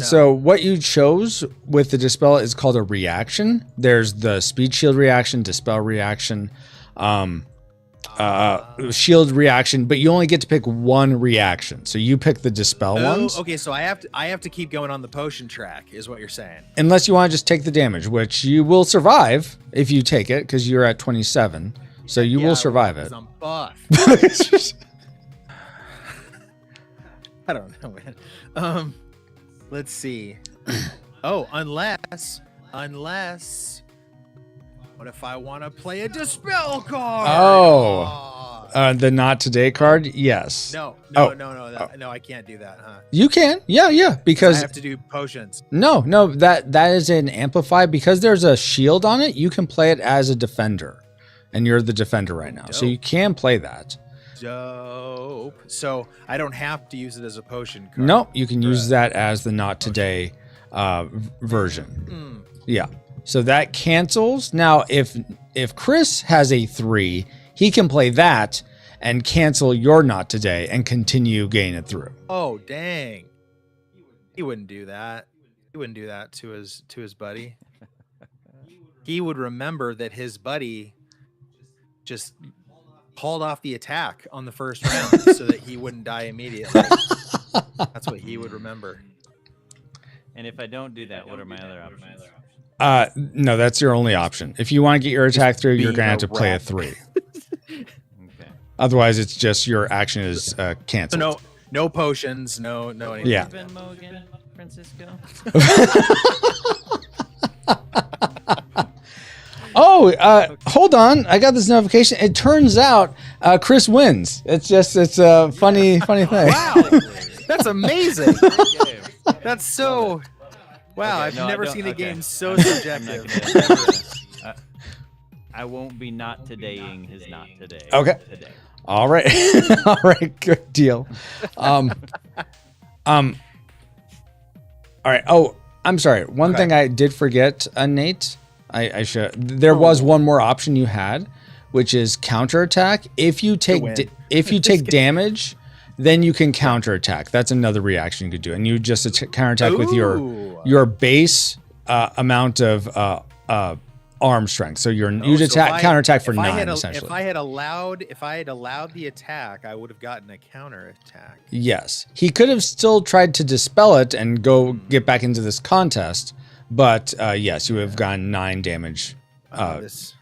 what you chose with the dispel is called a reaction. There's the speed shield reaction, dispel reaction, shield reaction, but you only get to pick one reaction. So you pick the dispel ones. Okay, so I have to keep going on the potion track, is what you're saying. Unless you want to just take the damage, which you will survive if you take it, because you're at 27. So you will survive it. I'm buff. I don't know, man. Let's see. Oh, unless. What if I want to play a dispel card? Oh, the not today card. Yes. No, I can't do that, huh? You can. Yeah. Because I have to do potions. No, that is an amplify because there's a shield on it. You can play it as a defender, and you're the defender right now, so you can play that. Dope. So I don't have to use it as a potion card. No, you can use that as the not today version. Yeah. So that cancels. Now, if Chris has a 3, he can play that and cancel your not today and continue getting it through. Oh, dang. He wouldn't do that. He wouldn't do that to his buddy. He would remember that his buddy just called off the attack on the first round so that he wouldn't die immediately. That's what he would remember. And if I don't do that, what are my other options? No, that's your only option. If you want to get your attack through, you're going to have to play a 3. Okay. Otherwise, it's just your action is canceled. So no potions, no anything. Yeah. Venmo again, Francisco? Oh, hold on. I got this notification. It turns out Chris wins. It's a funny thing. Wow, that's amazing. That's so. Wow, I've never seen a game so subjective. I won't be not todaying his not today. Okay. Today. All right. All right. Good deal. All right. Oh, I'm sorry. One thing I did forget, Nate. I should. There was one more option you had, which is counterattack. If you take damage, then you can counterattack. That's another reaction you could do, and you just counterattack with your base amount of arm strength. So you'd counterattack for 9 essentially. If I had allowed the attack, I would have gotten a counterattack. Yes, he could have still tried to dispel it and go get back into this contest. But yes, you have gotten 9 damage. This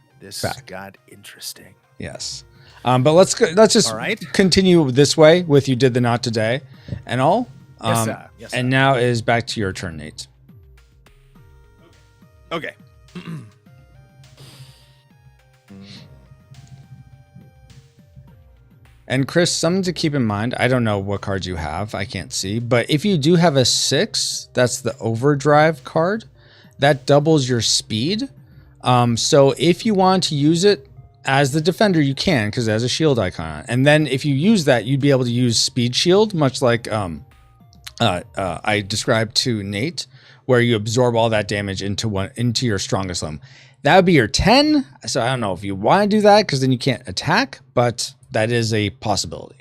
got interesting. Yes, but let's just continue this way with you did the not today, and all. Yes, sir. Yes, sir. And now is back to your turn, Nate. Okay. And Chris, something to keep in mind. I don't know what cards you have. I can't see, but if you do have a 6, that's the overdrive card. That doubles your speed. So if you want to use it as the defender, you can, because it has a shield icon. And then if you use that, you'd be able to use speed shield, much like I described to Nate, where you absorb all that damage into your strongest limb. That would be your 10. So I don't know if you want to do that, because then you can't attack, but that is a possibility.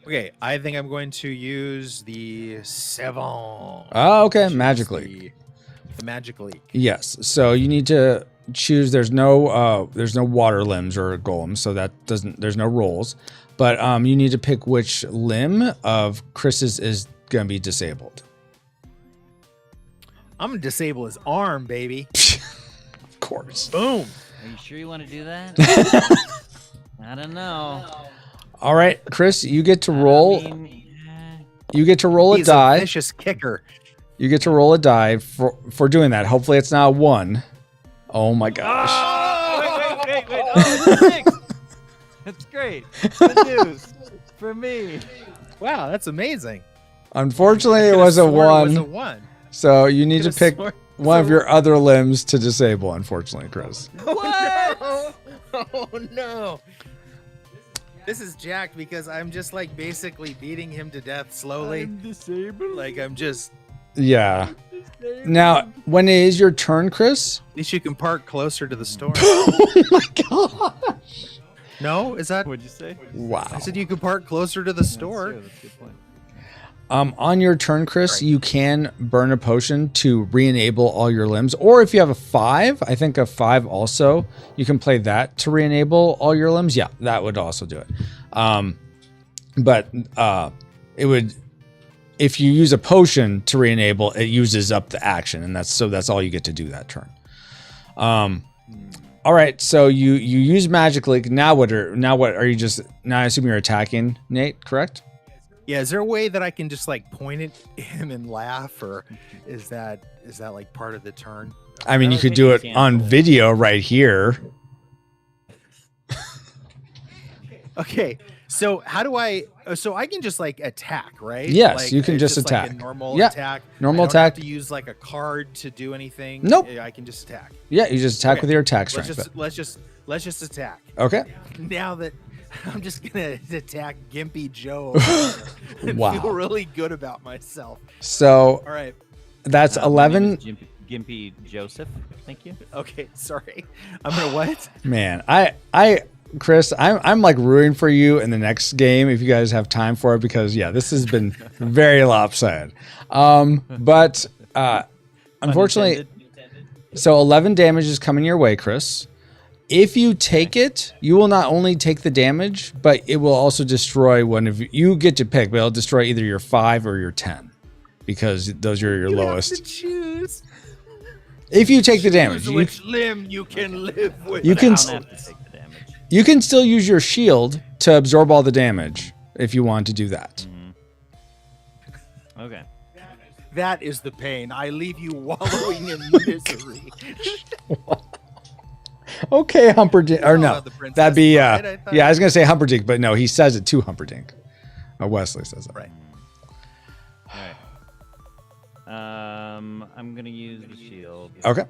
Okay, I think I'm going to use the 7. Oh, okay, Magic League. The Magic League. Yes. So you need to choose. There's no water limbs or golems, so there's no rolls. But you need to pick which limb of Chris's is going to be disabled. I'm gonna disable his arm, baby. Of course. Boom. Are you sure you want to do that? I don't know. All right, Chris, you get to roll. You get to roll a die. He's a vicious kicker. You get to roll a die for doing that. Hopefully, it's not 1. Oh my gosh! Oh, wait! Oh, it's 6. That's great. Good news for me. Wow, that's amazing. Unfortunately, it was a 1. It was a 1. So you need to pick one of your other limbs to disable. Unfortunately, Chris. What? Oh no! This is jacked because I'm just like basically beating him to death slowly. I'm disabled. Like I'm just. Yeah. Now, when it is your turn, Chris. At least you can park closer to the store. Oh my gosh. No, is that? What'd you say? Wow. I said you could park closer to the store. That's a good point. On your turn, Chris, you can burn a potion to re-enable all your limbs. Or if you have a 5, I think a 5 also, you can play that to re-enable all your limbs. Yeah, that would also do it. But it would, if you use a potion to re-enable, it uses up the action, and that's all you get to do that turn. All right, so you use Magic League. Now what are you just? Now I assume you're attacking, Nate, correct? Yeah, is there a way that I can just like point at him and laugh, or is that like part of the turn? I mean, you could do it on video right here. Okay, so how do I? So I can just like attack, right? Yes, like, you can just attack. Like a normal attack. Normal I don't attack. Have to use like a card to do anything. Nope. I can just attack. Yeah, you just attack with your attack strength. Let's just attack. Okay. Now that I'm just gonna attack Gimpy Joe and feel really good about myself. So all right, that's 11. Gimpy Joseph, thank you. Okay, sorry. I'm gonna what? Man, Chris, I'm like rooting for you in the next game if you guys have time for it, because yeah, this has been very lopsided. But unfortunately, so 11 damage is coming your way, Chris. If you take it, you will not only take the damage, but it will also destroy one of you get to pick, but it'll destroy either your 5 or your 10, because those are your lowest. Have to choose. If you take the damage, which limb you can live with. You can. I don't have to take the damage. You can still use your shield to absorb all the damage if you want to do that. Okay. That is the pain. I leave you wallowing in misery. Okay, Humperdinck. Or no, The Princess that'd be Bride, I thought. yeah. I was gonna say Humperdinck, but no, he says it to Humperdinck. Wesley says it. Right. All right. I'm gonna use the shield. Okay.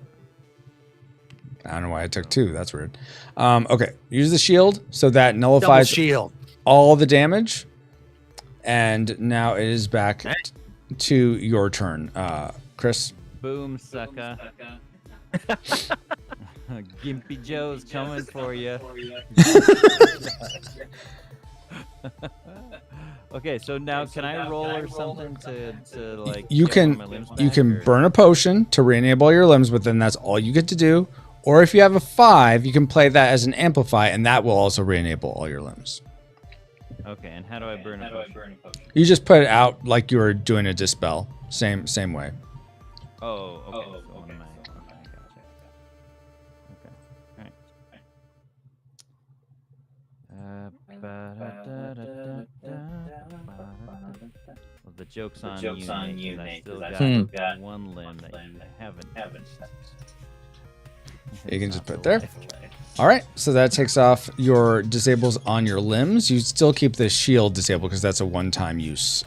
I don't know why I took 2. That's weird. Okay, use the shield so that Double nullifies shield. all the damage. And now it is back to your turn, Chris. Boom, sucker. Gimpy Joe's coming for you. Okay, so now can I roll or something to like? You get my can limbs you back, can or- burn a potion to re-enable your limbs, but then that's all you get to do. Or if you have a 5, you can play that as an amplify, and that will also re-enable all your limbs. Okay, and how do I burn a potion? You just put it out like you were doing a dispel. Same way. Oh, okay. So on my, okay, gotcha. Okay, all right. Well, the joke's on you, Nate, 'cause I still got one limb that you haven't. You can just put it there. All right, so that takes off your disables on your limbs. You still keep the shield disabled because that's a one-time use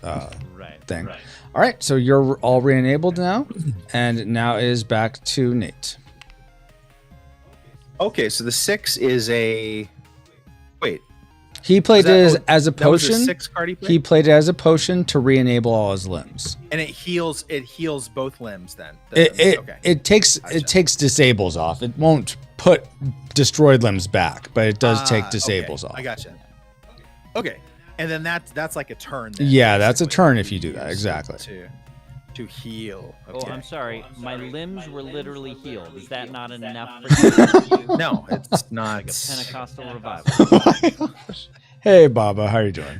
thing. Right. All right, so you're all re-enabled now, and now it is back to Nate. Okay, so the 6 is a. Wait. He played it as a That was potion. 6 card he played? He played it as a potion to re-enable all his limbs. And it heals both limbs then. It takes disables off. It won't put destroyed limbs back, but it does take disables off. I gotcha. Okay. And then that's like a turn then. Yeah, that's a basically. turn if you do that. Exactly. To heal. Oh, Okay. I'm sorry. My limbs were literally healed. Is that not enough for you? No, it's not. Like a Pentecostal revival. Hey, Baba, how are you doing?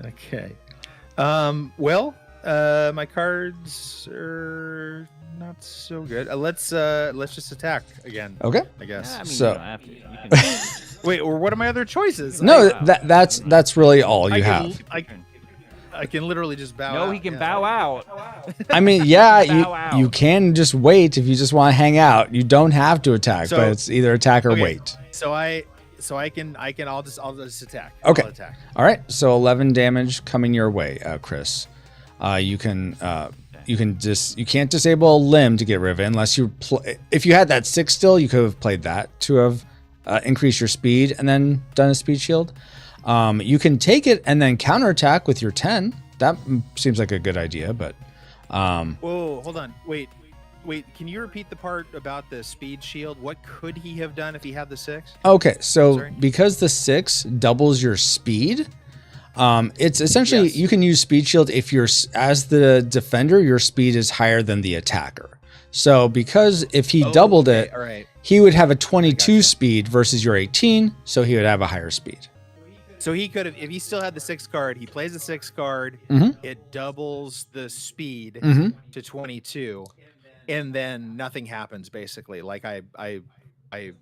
Okay. Well, my cards are not so good. Let's just attack again. Okay. I guess. Yeah, I mean, So- you don't have to. You can, Wait, or what are my other choices? No, that's really all you I have. I can literally just bow. no, out. he can Yeah. bow out. I mean, yeah, Bow out. you can just wait if you just want to hang out. You don't have to attack, So- but it's either attack or Okay. wait. So I can I'll just attack. Okay. I'll attack. All right, so 11 damage coming your way, Chris. You can't disable a limb to get rid of it unless you if you had that 6 still, you could have played that to have increased your speed and then done a speed shield. You can take it and then counterattack with your 10. That seems like a good idea, but Whoa, hold on. Wait. Can you repeat the part about the speed shield? What could he have done if he had the 6? okay, so Sorry? because the 6 doubles your speed, it's essentially Yes. you can use speed shield if you're as the defender, your speed is higher than the attacker. So because if he doubled it, All right. he would have a 22 gotcha. speed versus your 18, so he would have a higher speed. So he could have, if he still had the 6 card, he plays the 6 card. Mhm. It doubles the speed Mhm. to 22, and then nothing happens basically. Like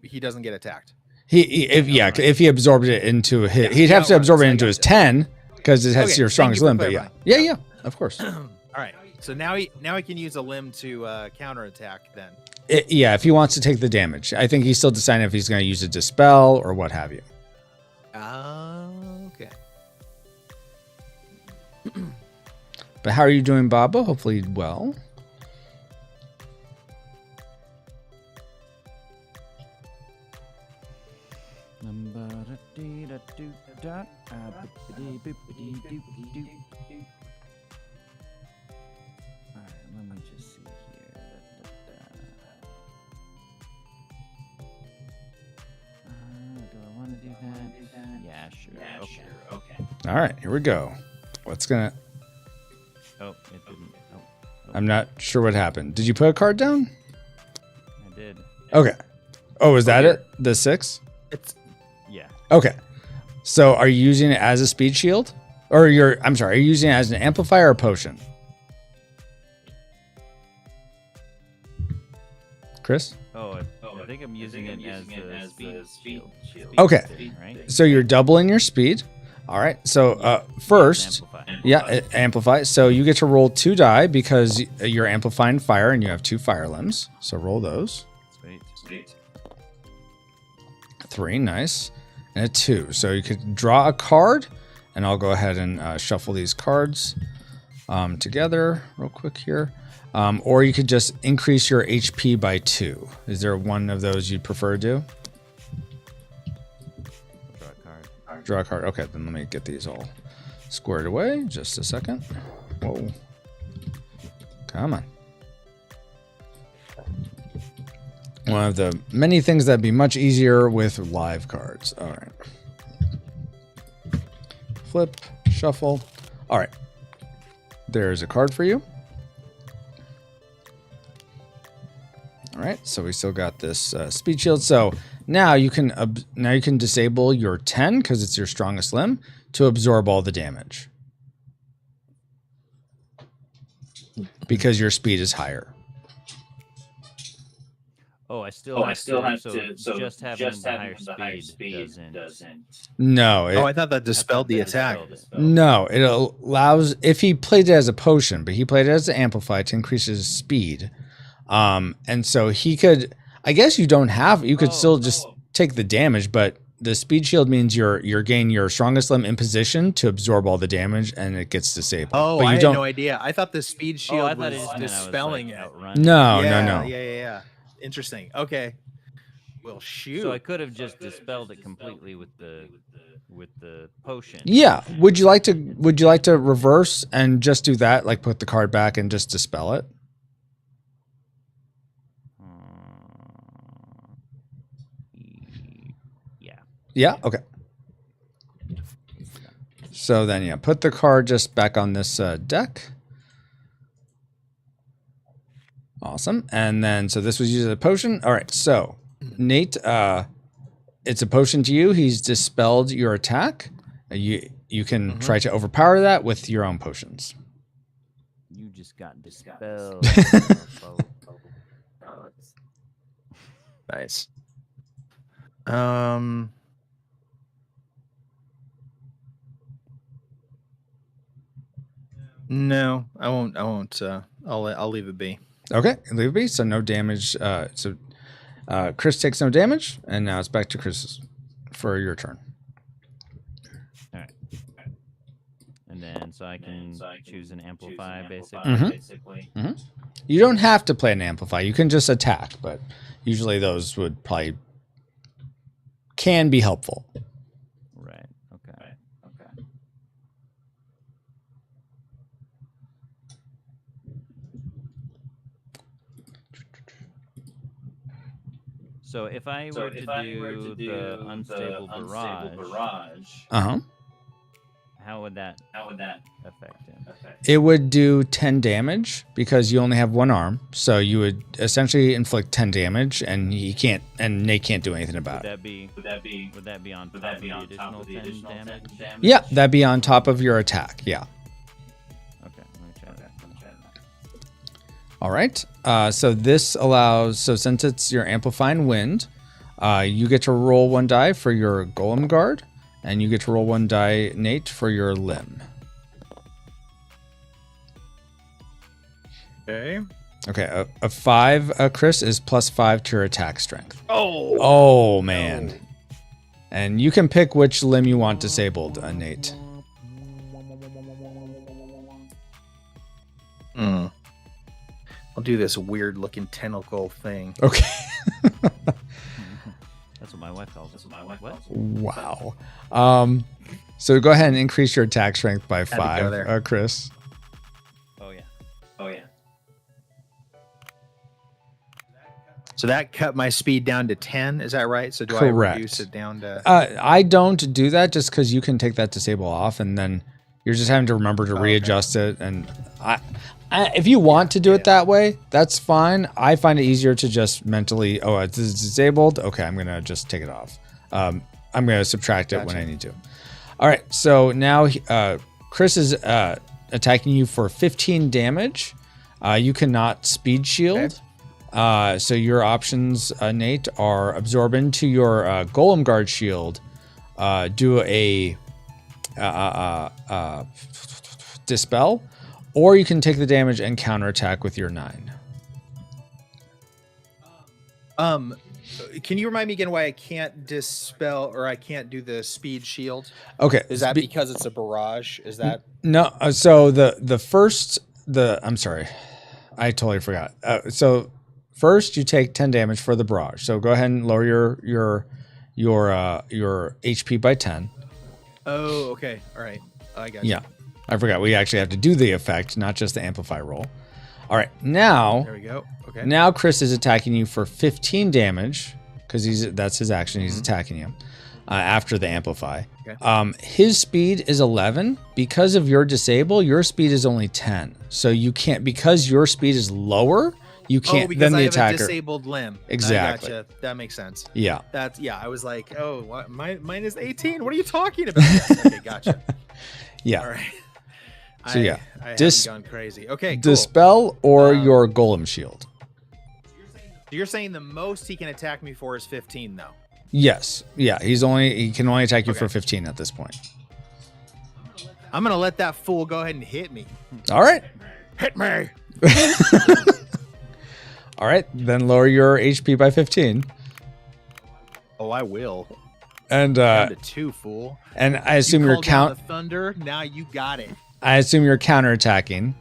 he doesn't get attacked. If he absorbed it into his, he'd Yeah, have to right, absorb so it I into his gotcha. 10 because it has Okay, your thank strongest you for limb. But yeah, clarifying. yeah, of course. All right. So now he can use a limb to counterattack then. Yeah, if he wants to take the damage, I think he's still deciding if he's going to use a dispel or what have you. Okay. But how are you doing, Baba? Hopefully well. Alright, let me just see here. Do I want to do that? Yeah, sure. Okay. All right, here we go. What's gonna? Oh, it didn't. Oh, I'm not sure what happened. Did you put a card down? I did. Okay. Oh, is that it? The 6? Yeah. Okay. So are you using it as a speed shield? Or I'm sorry, are you using it as an amplifier or potion? Chris? I think I'm using it as the speed shield. Okay. Right? So you're doubling your speed. All right. So first, Amplify. Yeah, amplify. So you get to roll 2 die because you're amplifying fire and you have 2 fire limbs. So roll those. Sweet. 3, nice. And a 2. So you could draw a card, and I'll go ahead and shuffle these cards together real quick here. Or you could just increase your HP by 2. Is there one of those you'd prefer to do? Draw a card. Draw a card. Okay, then let me get these all squared away. Just a second. Whoa. Come on. One of the many things that'd be much easier with live cards. All right. Flip, shuffle. All right. There's a card for you. All right, so we still got this speed shield. So now you can disable your 10 because it's your strongest limb to absorb all the damage because your speed is higher. Oh, I still have to. So just having the higher speed doesn't. No. I thought that dispelled the attack. No, it allows if he played it as a potion, but he played it as an amplify to increase his speed. And so he could. I guess you don't have. You could still just take the damage, but the speed shield means you're gaining your strongest limb in position to absorb all the damage, and it gets disabled. Oh, but you I had don't, no idea. I thought the speed shield was just dispelling it. No. Yeah. Interesting. Okay. Well, shoot. So I could have just dispelled it completely with the potion. Yeah. Would you like to reverse and just do that? Like put the card back and just dispel it? Yeah. Yeah. Okay. So then, put the card just back on this deck. Awesome. And then, so this was used as a potion. All right. So Nate, it's a potion to you. He's dispelled your attack. You can try to overpower that with your own potions. You just got dispelled. Nice. No, I won't. I'll leave it be. Okay, leave it be. So no damage. Chris takes no damage, and now it's back to Chris for your turn. All right. And then, so I can choose an amplify, basically. You don't have to play an amplify. You can just attack, but usually those would probably can be helpful. Right. Okay. So if I were to do the unstable barrage, how would that affect him? It would do 10 damage because you only have one arm. So you would essentially inflict 10 damage, and Nate can't do anything about it. Would that be on top of the additional 10 damage? Yeah, that'd be on top of your attack. Yeah. Okay, let me try that. All right. So this allows. So since it's your amplifying wind, you get to roll 1 die for your golem guard, and you get to roll 1 die, Nate, for your limb. Okay. Okay. A 5, Chris, is +5 to your attack strength. Oh man. And you can pick which limb you want disabled, Nate. I'll do this weird looking tentacle thing. Okay. That's what my wife calls it. What? Wow. So go ahead and increase your attack strength by 5, Chris. Oh yeah. So that cut my speed down to 10. Is that right? So do Correct. I reduce it down to? I don't do that just because you can take that disable off, and then you're just having to remember to readjust it. And if you want to do it that way, that's fine. I find it easier to just mentally, it's disabled. Okay, I'm gonna just take it off. I'm gonna subtract it when I need to. All right. So now Chris is attacking you for 15 damage. You cannot speed shield. Okay. So your options, Nate, are absorb into your golem guard shield. Do a dispel, or you can take the damage and counterattack with your 9. Can you remind me again why I can't dispel or I can't do the speed shield? Okay. Is that because it's a barrage? Is that no? So I'm sorry, I totally forgot. So first you take 10 damage for the barrage. So go ahead and lower your HP by 10. Oh, okay. All right. I got you. Yeah, I forgot. We actually have to do the effect, not just the amplify roll. All right, now there we go. Okay. Now Chris is attacking you for 15 damage because that's his action. He's attacking you after the amplify. Okay. His speed is 11 because of your disable. Your speed is only 10, so you can't because your speed is lower. You can't. Because then the I have attacker. a disabled limb. Exactly. I gotcha. That makes sense. Yeah. I was like, oh, what? Mine is 18. What are you talking about? Yes, okay, gotcha. Yeah. All right. So I haven't gone crazy. Okay. Cool. Dispel or your golem shield. You're saying the most he can attack me for is 15, though. Yes. Yeah. He can only attack you for 15 at this point. I'm gonna let that fool go ahead and hit me. All right. Hit me. All right. Then lower your HP by 15. Oh, I will. And Down to 2, fool. And I assume your the thunder. Now you got it. I assume you're counterattacking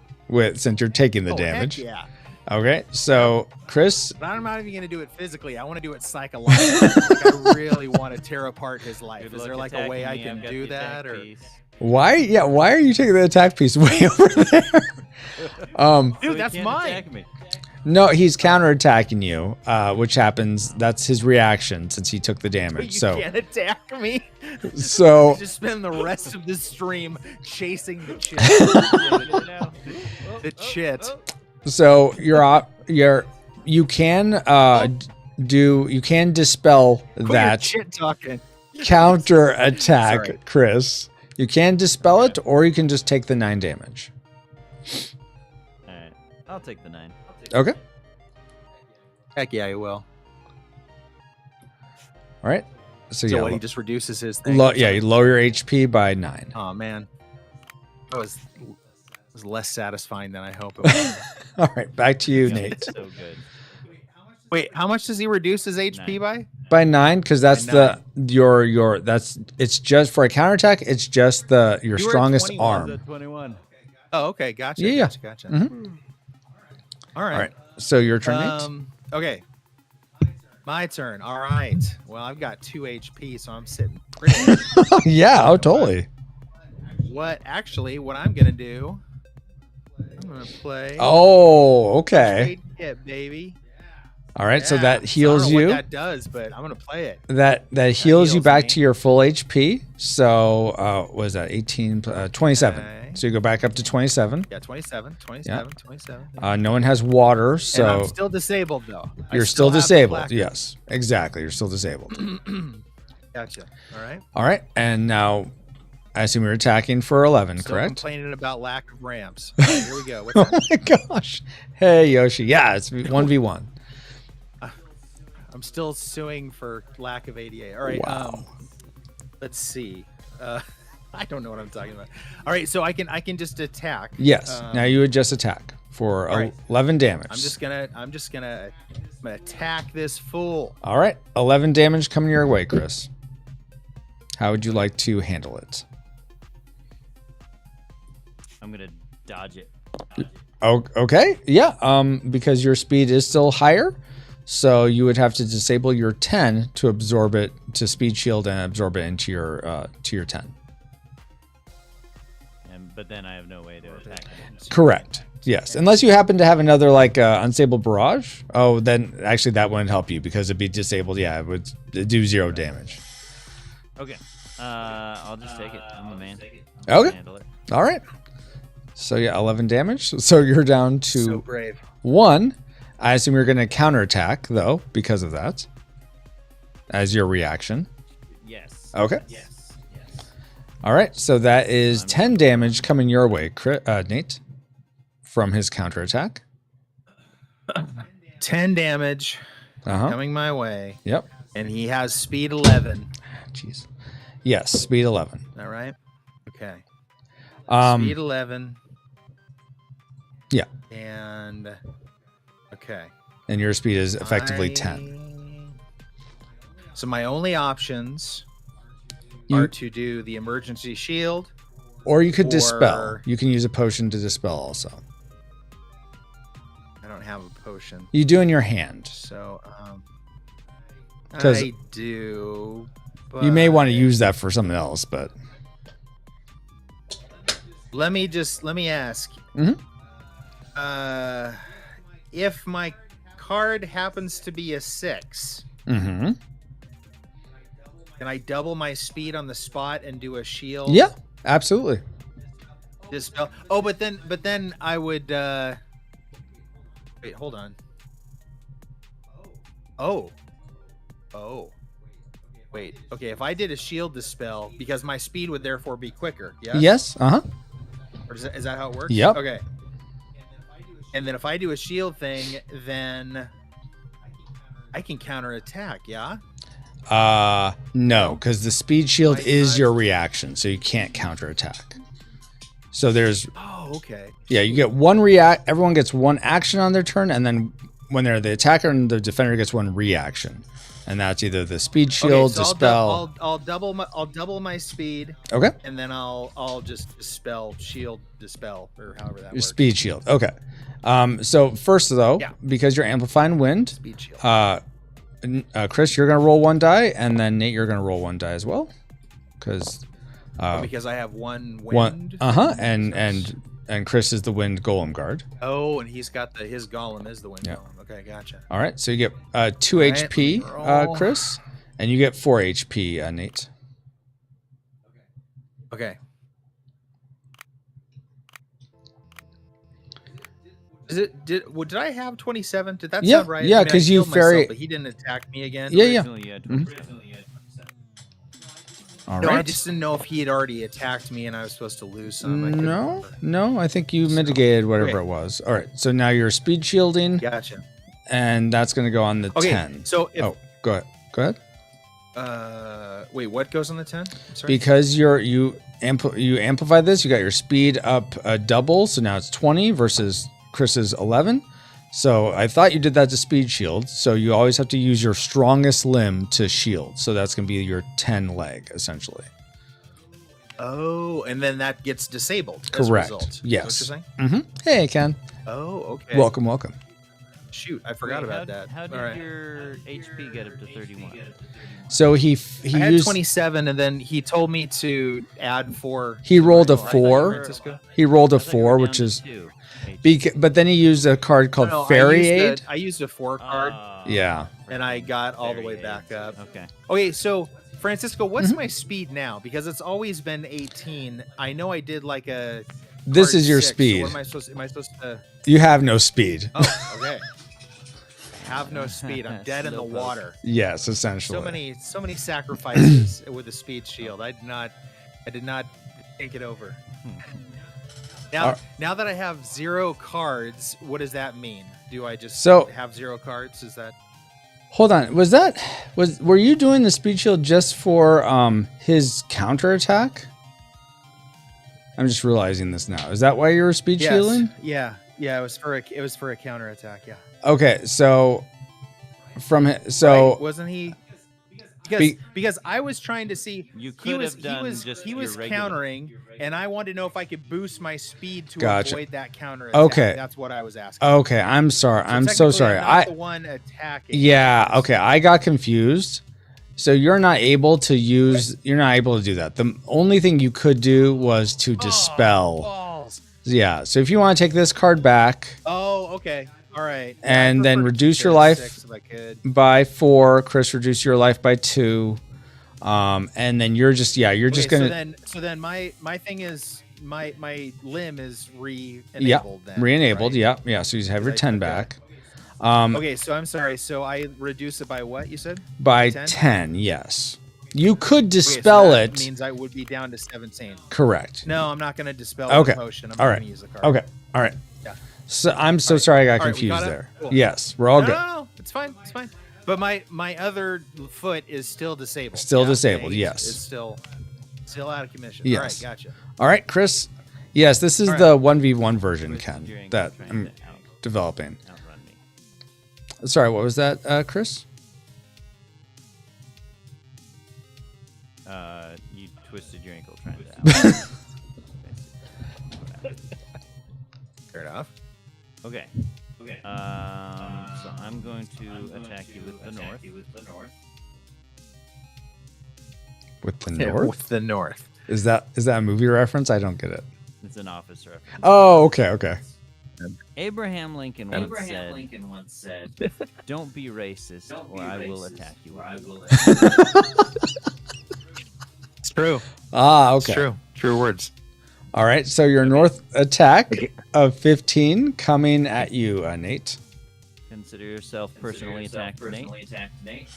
since you're taking the damage. Heck yeah. Okay, so Chris. But I'm not even going to do it physically. I want to do it psychologically. I really want to tear apart his life. Is there like a way I can do that? Or why? Yeah, why are you taking the attack piece way over there? Dude, that's mine. No, he's counterattacking you, which happens. That's his reaction since he took the damage. You can't attack me. So just spend the rest of the stream chasing the chit. The chit. So you can dispel that chit talking. counter attack, Chris. You can dispel it, or you can just take the 9 damage. All right, I'll take the 9. Okay. Heck yeah, I will. All right. So yeah, what, he just reduces his thing. You lower your HP by 9. Oh man, that was less satisfying than I hope it was. All right, back to you, Nate. So good. Wait, how much does he reduce his HP by? By 9, because that's it's just for a counterattack. It's just your strongest arm. 21. Oh, okay, gotcha. Yeah. Gotcha. Mm-hmm. All right. So your turn, Nate. Okay. My turn. All right. Well, I've got 2 HP, so I'm sitting pretty. Yeah. Oh, totally. What I'm gonna do? I'm gonna play. Oh, okay. Trade kit, baby. All right. So that I heals don't know you. what that does, but I'm gonna play it. That heals you back me. to your full HP. So what is that? 18, 27. Okay. So you go back up to 27. Yeah, 27. Yeah. 27. Yeah. No one has water, so And I'm still disabled though. you're still disabled. Yes, exactly. You're still disabled. Gotcha. All right. All right. And now I assume you're attacking for 11, Still correct? complaining about lack of ramps. All right, here we go. What's Oh that? my gosh. Hey, Yoshi. Yeah, it's 1v1. I'm still suing for lack of ADA. All right. Wow. Let's see. I don't know what I'm talking about. All right, so I can just attack. Yes. Now you would just attack for right. 11 damage. I'm gonna attack this fool. All right. 11 damage coming your way, Chris. How would you like to handle it? I'm gonna dodge it. Oh, okay. Yeah. Because your speed is still higher, so you would have to disable your 10 to absorb it to speed shield and absorb it into your 10. But then I have no way to attack him. Correct. Yes. Unless you happen to have another unstable barrage. Oh, then actually that wouldn't help you because it'd be disabled. Yeah, it would do 0 damage. Okay. I'll just take it. I'm the man. Okay. Handle it. All right. So yeah, 11 damage. So you're down to So brave. 1. I assume you're going to counterattack though because of that as your reaction. Yes. Okay. Yes. All right. So that is 10 damage coming your way, Nate, from his counterattack. 10 damage Uh-huh. coming my way, Yep. and he has speed 11. Jeez. Yes, speed 11. All right. Okay. Um, Speed 11. Yeah. And okay. And your speed is effectively 10. So my only options are to do the emergency shield. Or you could dispel. You can use a potion to dispel also. I don't have a potion. You do in your hand. So I do. But you may want to use that for something else, but let me ask. If my card happens to be a 6, can I double my speed on the spot and do a shield? Yeah, absolutely. Dispel. Oh, but then I would. Wait, hold on. Oh. Wait. Okay, if I did a shield dispel, because my speed would therefore be quicker. Yes. Yes. Or is that how it works? Yep. Okay. And then if I do a shield thing, then I can counterattack. Yeah. No, because the speed shield is your reaction, so you can't counterattack. So there's. Oh, okay. Yeah, you get one everyone gets one action on their turn, and then when they're the attacker and the defender gets one reaction, and that's either the speed shield, so dispel. I'll double my speed. Okay. And then I'll just dispel, shield, dispel, or however that Your works. speed shield. Okay. So first though, because you're amplifying wind, Speed shield. Chris, you're gonna roll one die, and then Nate, you're gonna roll one die as well, because I have one wind. And Chris is the wind golem guard. Oh, and he's got his golem is the wind golem. Okay, gotcha. All right, so you get 2 HP, Chris, and you get 4 HP, Nate. Okay. Did I have 27? Did that sound right? Yeah, because you myself, but he didn't attack me again. Yeah. All no, right. I just didn't know if he had already attacked me and I was supposed to lose some. No, I think you mitigated whatever it was. All right, so now you're speed shielding. Gotcha. And that's going to go on the 10. So if, go ahead. Wait, what goes on the 10? Sorry. Because you amplify this, you got your speed up double, so now it's 20 versus Chris's 11. So I thought you did that to speed shield. So you always have to use your strongest limb to shield. So that's going to be your 10 leg, essentially. Oh, and then that gets disabled. Correct. As a result. Yes. Is that what you're saying? Hey, Ken. Oh, okay. Welcome. Shoot, I forgot about that. How did your HP get up to 31? So he I had used 27, and then he told me to add 4. He rolled a 4. He rolled a 4, which is. But then he used a card called Fairy Aid. I used a 4 card. Yeah. And I got all the way back up. Okay. Okay, so Francisco, what's my speed now? Because it's always been 18. I know I did like a. This is your 6, speed. So what am I supposed to? You have no speed. Oh, okay. Have no speed. I'm dead in the water. Yes, essentially. So many sacrifices with the speed shield. I did not think it over. Now that I have 0 cards, what does that mean? Do I just have 0 cards? Is that? Hold on. Were you doing the speed shield just for his counterattack? I'm just realizing this now. Is that why you were speed shielding? Yeah. It was for a counterattack. Yeah. Okay, so right, wasn't he? Because I was trying to see he was countering, and I wanted to know if I could boost my speed to avoid that counter attack. Okay, that's what I was asking. Okay, I'm sorry. I'm so sorry. I'm not the one attacking. Yeah. Okay, I got confused. So you're not able to use. You're not able to do that. The only thing you could do was to dispel. Balls. Yeah. So if you want to take this card back. Oh, okay. All right. And then reduce your life by 4. Chris, reduce your life by 2. And then you're just just gonna. So then my thing is my limb is re-enabled. Yeah, re-enabled. Right? Yeah. So you have your 10 back. Okay, so I'm sorry. So I reduce it by what you said? By 10. Yes. You could dispel that it. Means I would be down to 17. Correct. No, I'm not going to dispel the potion. I'm not going to use the card. Okay. All right. Yeah. So I'm so sorry I got confused there. Cool. Yes, we're all good. No, it's fine. It's fine. But my other foot is still disabled. Still disabled. Yes. It's still out of commission. Yes. All right, gotcha. All right, Chris, Yes, this is All right. the 1v1 version, Twisted Ken, your ankle that trying I'm to developing. outrun me. Sorry, what was that, Chris? You twisted your ankle trying to outrun me. Fair enough. Okay. So I'm going to attack you with the north. With the Yeah, north? with the north. Is that a movie reference? I don't get it. It's an office reference. Oh, okay. Abraham Lincoln once said, "Don't be racist, or I will attack you." It's true. Ah, It's okay. true. True words. All right, so your north attack of 15 coming at you, Nate. Consider yourself personally attacked, Nate.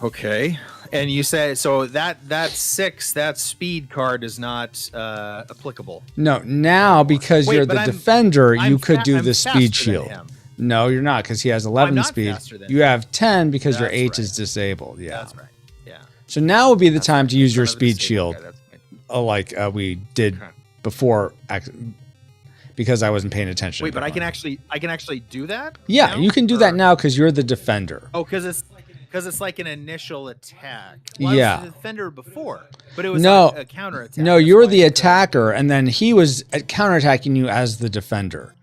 Okay. And you said so that 6, that speed card is not applicable. No, now because Wait, you're but the I'm- defender, you could do I'm the faster speed than shield. him. No, you're not because he has 11 not speed. faster than You have 10 because your That's H right. is disabled. Yeah. That's right. Yeah. So now would be the time to use your Son of a speed disabled shield, guy, that's right. like we did Okay. before, because I wasn't paying attention. Wait, but I before. can actually do that? Yeah, now? you can do that Or- now because you're the defender. Oh, because it's like an initial attack. Well, I Yeah. was the defender before, but it was No. like a counter attack. No, That's you're why the I- attacker, and then he was counterattacking you as the defender.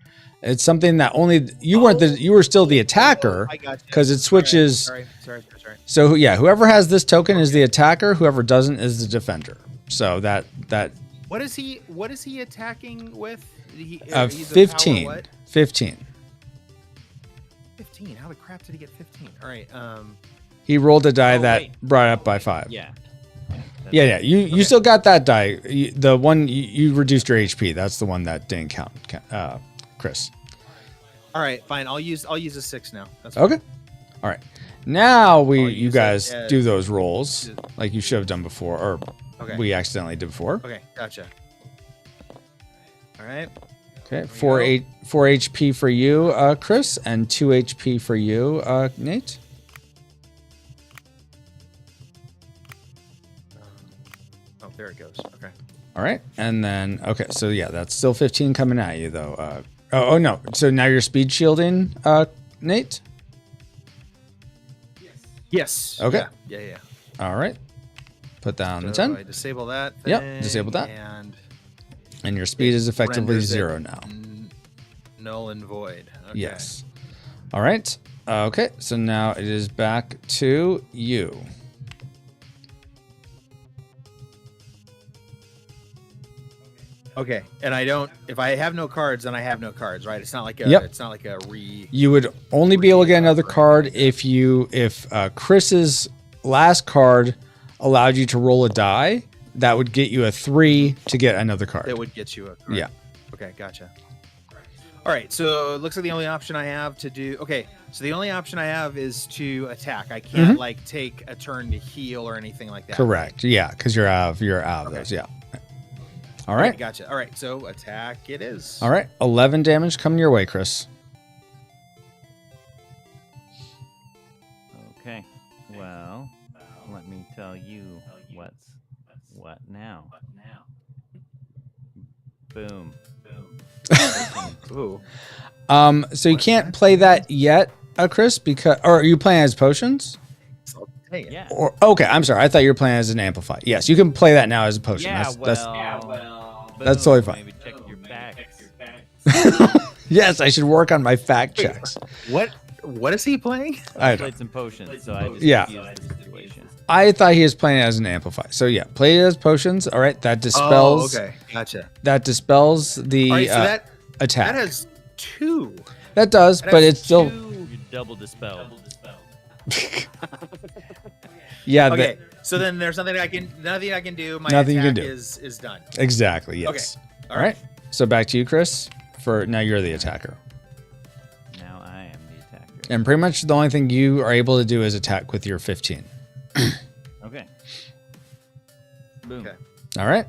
It's something that only you weren't the. You were still the attacker I got you. because it switches. Sorry. So yeah, whoever has this token is the attacker. Whoever doesn't is the defender. So that What is he attacking with? He's a power 15. what? 15. 15. How the crap did he get 15? All right. He rolled a die Oh, that wait. brought up by 5. Yeah. Yeah. You still got that die. The one you reduced your HP. That's the one that didn't count. Chris. All right. Fine. I'll use a 6 now. That's fine. Okay. All right. Now I'll you use guys it, do those rolls like you should have done before, or Okay. we accidentally did before. Okay. Gotcha. All right. Okay. we 4 go. 4 HP for you, Chris, and 2 HP for you, Nate. Oh, there it goes. Okay. All right. And then so yeah, that's still 15 coming at you though. Oh no. So now you're speed shielding, Nate. Yes. Okay. Yeah. All right. Put that on the So 10, I disable that. Yep, thing, disable that. And and your speed is effectively renders it 0 now. null and void. Okay. Yes. All right. Okay. So now it is back to you. Okay. And if I have no cards, then I have no cards, right? It's not like a. Yep. It's not like a re. You would only be able to get another card if Chris's last card allowed you to roll a die. That would get you a 3 to get another card. That would get you a card. Yeah. Okay. Gotcha. All right. So it looks like the only option I have to do. Okay. So the only option I have is to attack. I can't like take a turn to heal or anything like that. Correct. Yeah, because you're out of Okay. those. Yeah. All Okay, right. gotcha. All right. So attack it is. All right. 11 damage coming your way, Chris. Okay. Well, let me tell you what's what now. Boom. Ooh. So you can't play that yet, Chris, or are you playing as potions? Dang it. Yeah. Or okay, I'm sorry. I thought you were playing as an amplify. Yes, you can play that now as a potion. Yeah, That's that's totally fine. Maybe check your facts. yes. I should work on my fact checks. What is he playing? I Played some potions, so I just Yeah. confused the situation. I thought he was playing as an amplify. So yeah, play it as potions. All right, that dispels. Oh, okay. Gotcha. That dispels the All right. So that attack. has 2. That does, That but has it's still 2. You double dispel. yeah. Okay. So then there's nothing I can do. My Nothing you can attack do. is done. Exactly. Yes. Okay. All right. So back to you, Chris. For now, you're the attacker, Now I am the attacker. and pretty much the only thing you are able to do is attack with your 15. Okay. Boom. Okay. All right.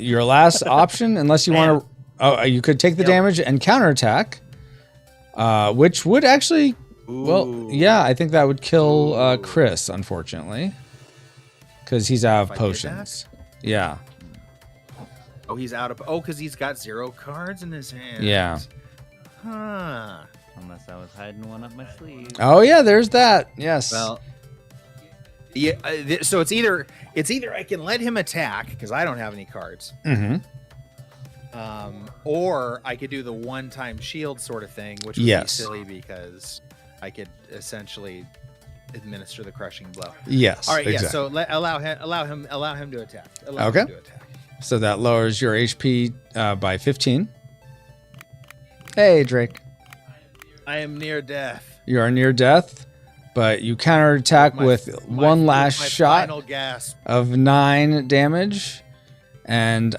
Your last option, unless you want to. Oh, you could take the Yep. damage and counterattack, which would actually. Well, Ooh. yeah, I think that would kill Chris, unfortunately, because he's out If of I did potions. Yeah. Oh, he's out of. Oh, because he's got 0 cards in his hand. Yeah. Huh. Unless I was hiding one up my sleeve. Oh yeah, there's that. Yes. Well. Yeah. So it's either I can let him attack because I don't have any cards. Mm-hmm. Or I could do the one-time shield sort of thing, which would be silly because I could essentially administer the crushing blow. Yes. All right. Exactly. Yeah. So allow him to attack. Okay. Him to attack. So that lowers your HP by 15. Hey, Drake. I am near death. You are near death, but you counterattack with one last my shot final gasp. of 9 damage, and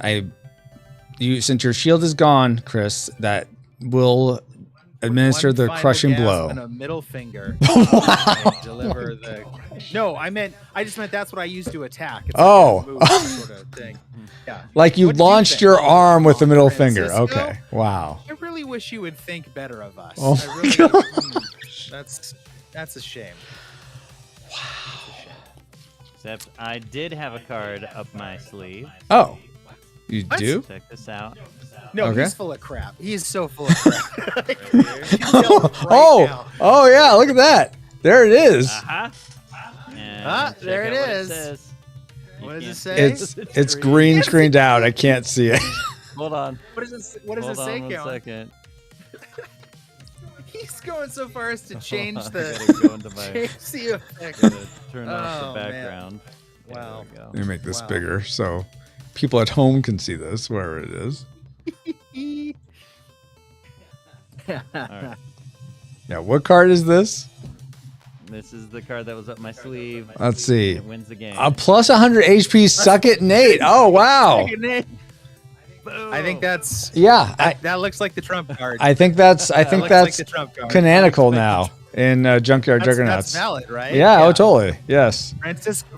since your shield is gone, Chris, that will administer One the final crushing gasp blow. and a middle finger. I deliver the. No, I just meant that's what I use to attack. It's like a move sort of thing. Yeah. Like you What do you launched think? your arm with the middle finger. Francisco? Okay. Wow. I really wish you would think better of us. Oh I really, that's a shame. Except I did have a card up my sleeve. Oh, you What? do? Check this out. No, Okay. he's full of crap. He's so full of crap. You can tell him right now. Oh yeah, look at that. There it is. Aha. And check there it out what is. says. You What does it can't say? see It's green screened out. I can't see it. Hold on. What does it Hold say, on 1 Callan? second. He's going so far as to change I the gotta go into my. change the effect. Gotta turn off Oh, the man. background. Wow. There Let we me go. make this Wow. bigger so people at home can see this, wherever it is. All right. Yeah, what card is this? This is the card that was up my sleeve. Let's see. It wins the game. A plus 100 HP. Suck it, Nate. Oh wow. I think that's Yeah, that looks like the trump card. I think that's That looks like that's the trump card. canonical now in Junkyard That's Juggernauts. valid, right? Yeah, oh totally. Yes.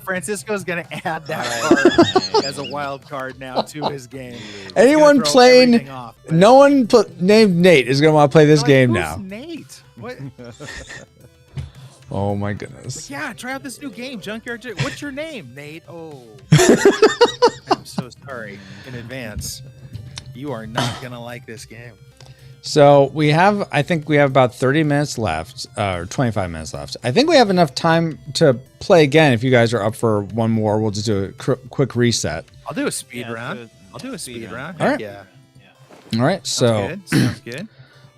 Francisco's gonna add that Alright. card as a wild card now to his game. He's Anyone gonna throw playing everything off, but- No one named Nate is gonna want to play this Like, game who's now. Nate. What? Oh my goodness. Yeah, try out this new game, Junkyard. What's your name, Nate? Oh, I'm so sorry in advance. You are not gonna like this game. So I think we have about 30 minutes left, or 25 minutes left. I think we have enough time to play again. If you guys are up for one more, we'll just do a quick reset. I'll do a speed Yeah, round. so I'll do a speed round. All right. Yeah. All right, so Sounds good. Sounds good.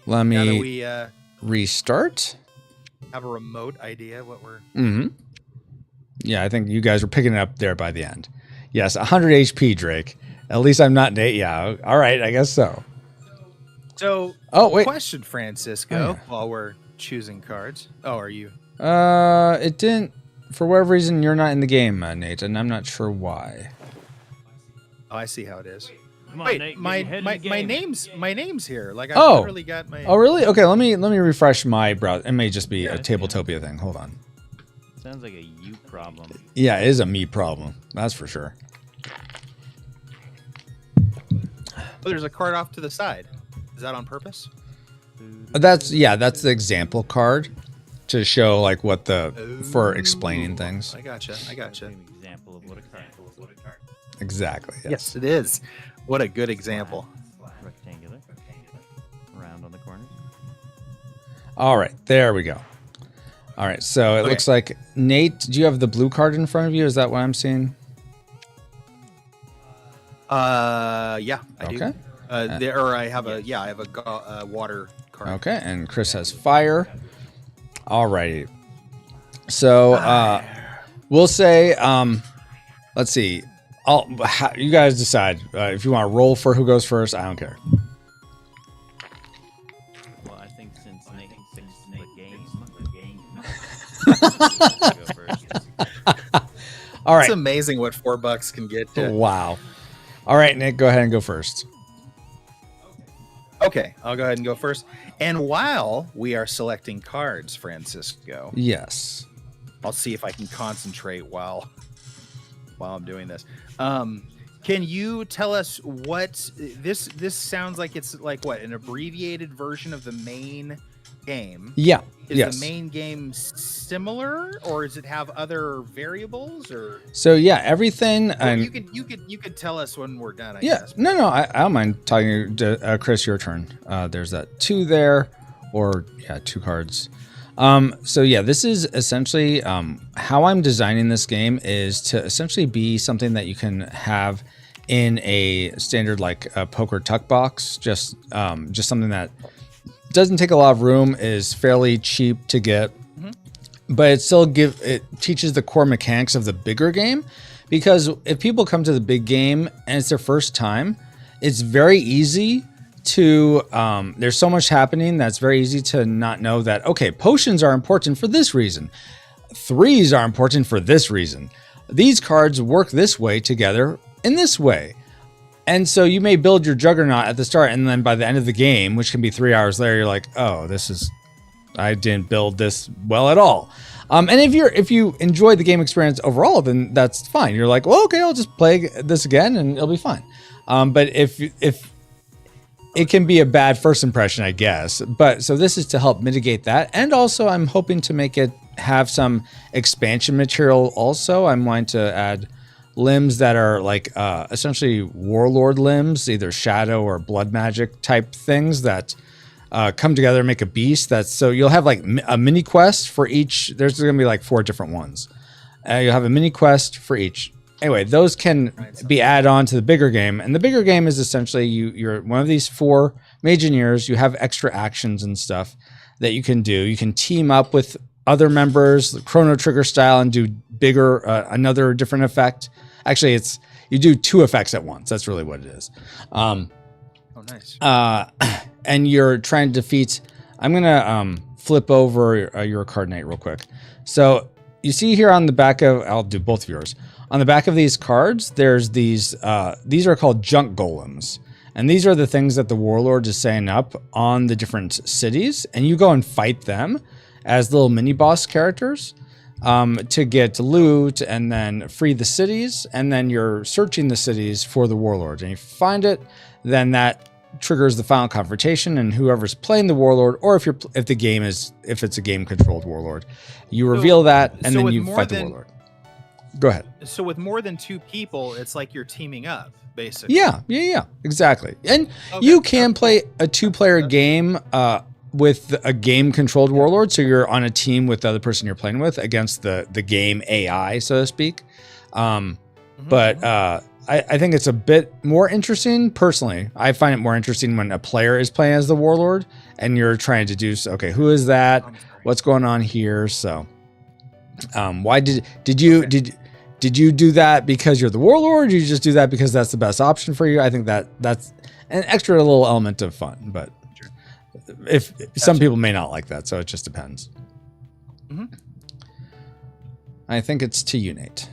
let Now that me we restart. have a remote idea what we're. Mm-hmm. Yeah, I think you guys were picking it up there by the end. Yes, 100 HP, Drake. At least I'm not Nate. Yeah. All right, I guess so. So, Oh wait. question, Francisco, Oh, yeah. while we're choosing cards. Oh, are you? It didn't. For whatever reason, you're not in the game, Nate, and I'm not sure why. Oh, I see how it is. Come on, Wait, Nate, get my your head in the game. name's here. Like I Oh. literally got my. Oh, really? Okay, let me refresh my browser. It may just be a Tabletopia thing. Hold on. Sounds like a you problem. Yeah, it is a me problem. That's for sure. Oh, there's a card off to the side. Is that on purpose? That's the example card to show like what for explaining things. I gotcha. An example of what a card is. Exactly. Yes, it is. What a good example. Rectangular. Round on the corners. All right, there we go. All right, so it Okay. looks like Nate. Do you have the blue card in front of you? Is that what I'm seeing? Yeah, I do. Okay. I have a water card. Okay, and Chris has fire. Alrighty. So we'll say, let's see. You guys decide if you want to roll for who goes first. I don't care. Well, I think since Nate fixed the game. Go first. All right. It's amazing what $4 can get to. Wow. All right, Nick, go ahead and go first. Okay, I'll go ahead and go first. And while we are selecting cards, Francisco, Yes. I'll see if I can concentrate while I'm doing this. Can you tell us what this sounds like? It's like what, an abbreviated version of the main game. Yeah. Is Yes. the main game similar, or does it have other variables? Or So yeah, everything. well, And you could tell us when we're done. I yeah, guess. no, I don't mind talking to Chris. Your turn. There's that 2 there, or yeah, 2 cards. So yeah, this is essentially how I'm designing this game is to essentially be something that you can have in a standard like a poker tuck box. Just something that doesn't take a lot of room, is fairly cheap to get, but it teaches the core mechanics of the bigger game. Because if people come to the big game and it's their first time, it's very easy to, there's so much happening that's very easy to not know that, okay, potions are important for this reason. 3s are important for this reason. These cards work this way together in this way. And so you may build your Juggernaut at the start, and then by the end of the game, which can be 3 hours later, you're like, oh, I didn't build this well at all. And if you enjoy the game experience overall, then that's fine. You're like, well, okay, I'll just play this again and it'll be fine. But if it can be a bad first impression, I guess. But so this is to help mitigate that. And also I'm hoping to make it have some expansion material also. I'm wanting to add limbs that are like essentially warlord limbs, either shadow or blood magic type things that come together and make a beast. So you'll have like a mini quest for each. There's going to be like 4 different ones. You'll have a mini quest for each. Anyway, those can be added on to the bigger game. And the bigger game is essentially you're one of these 4 Mageneers. You have extra actions and stuff that you can do. You can team up with other members, Chrono Trigger style, and do bigger, another different effect. Actually, you do 2 effects at once. That's really what it is. Oh, nice. And you're trying to defeat. I'm gonna flip over your card, Nate, real quick. So you see here on the back of, I'll do both of yours. On the back of these cards, there's these are called junk golems. And these are the things that the warlord is setting up on the different cities. And you go and fight them as little mini boss characters to get loot and then free the cities. And then you're searching the cities for the warlord. And you find it, then that triggers the final confrontation, and whoever's playing the warlord, or if it's a game controlled warlord, you reveal that and then you fight the warlord. Go ahead. So with more than 2 people, it's like you're teaming up, basically. Yeah, exactly. And you can play a 2-player game with a game controlled warlord, so you're on a team with the other person you're playing with against the game AI, so to speak. But I think it's a bit more interesting. Personally, I find it more interesting when a player is playing as the warlord and you're trying to do, okay, who is that? What's going on here? So, why did you do that because you're the warlord? Or did you just do that because that's the best option for you? I think that's an extra little element of fun, but if some people may not like that, so it just depends. I think it's to you, Nate.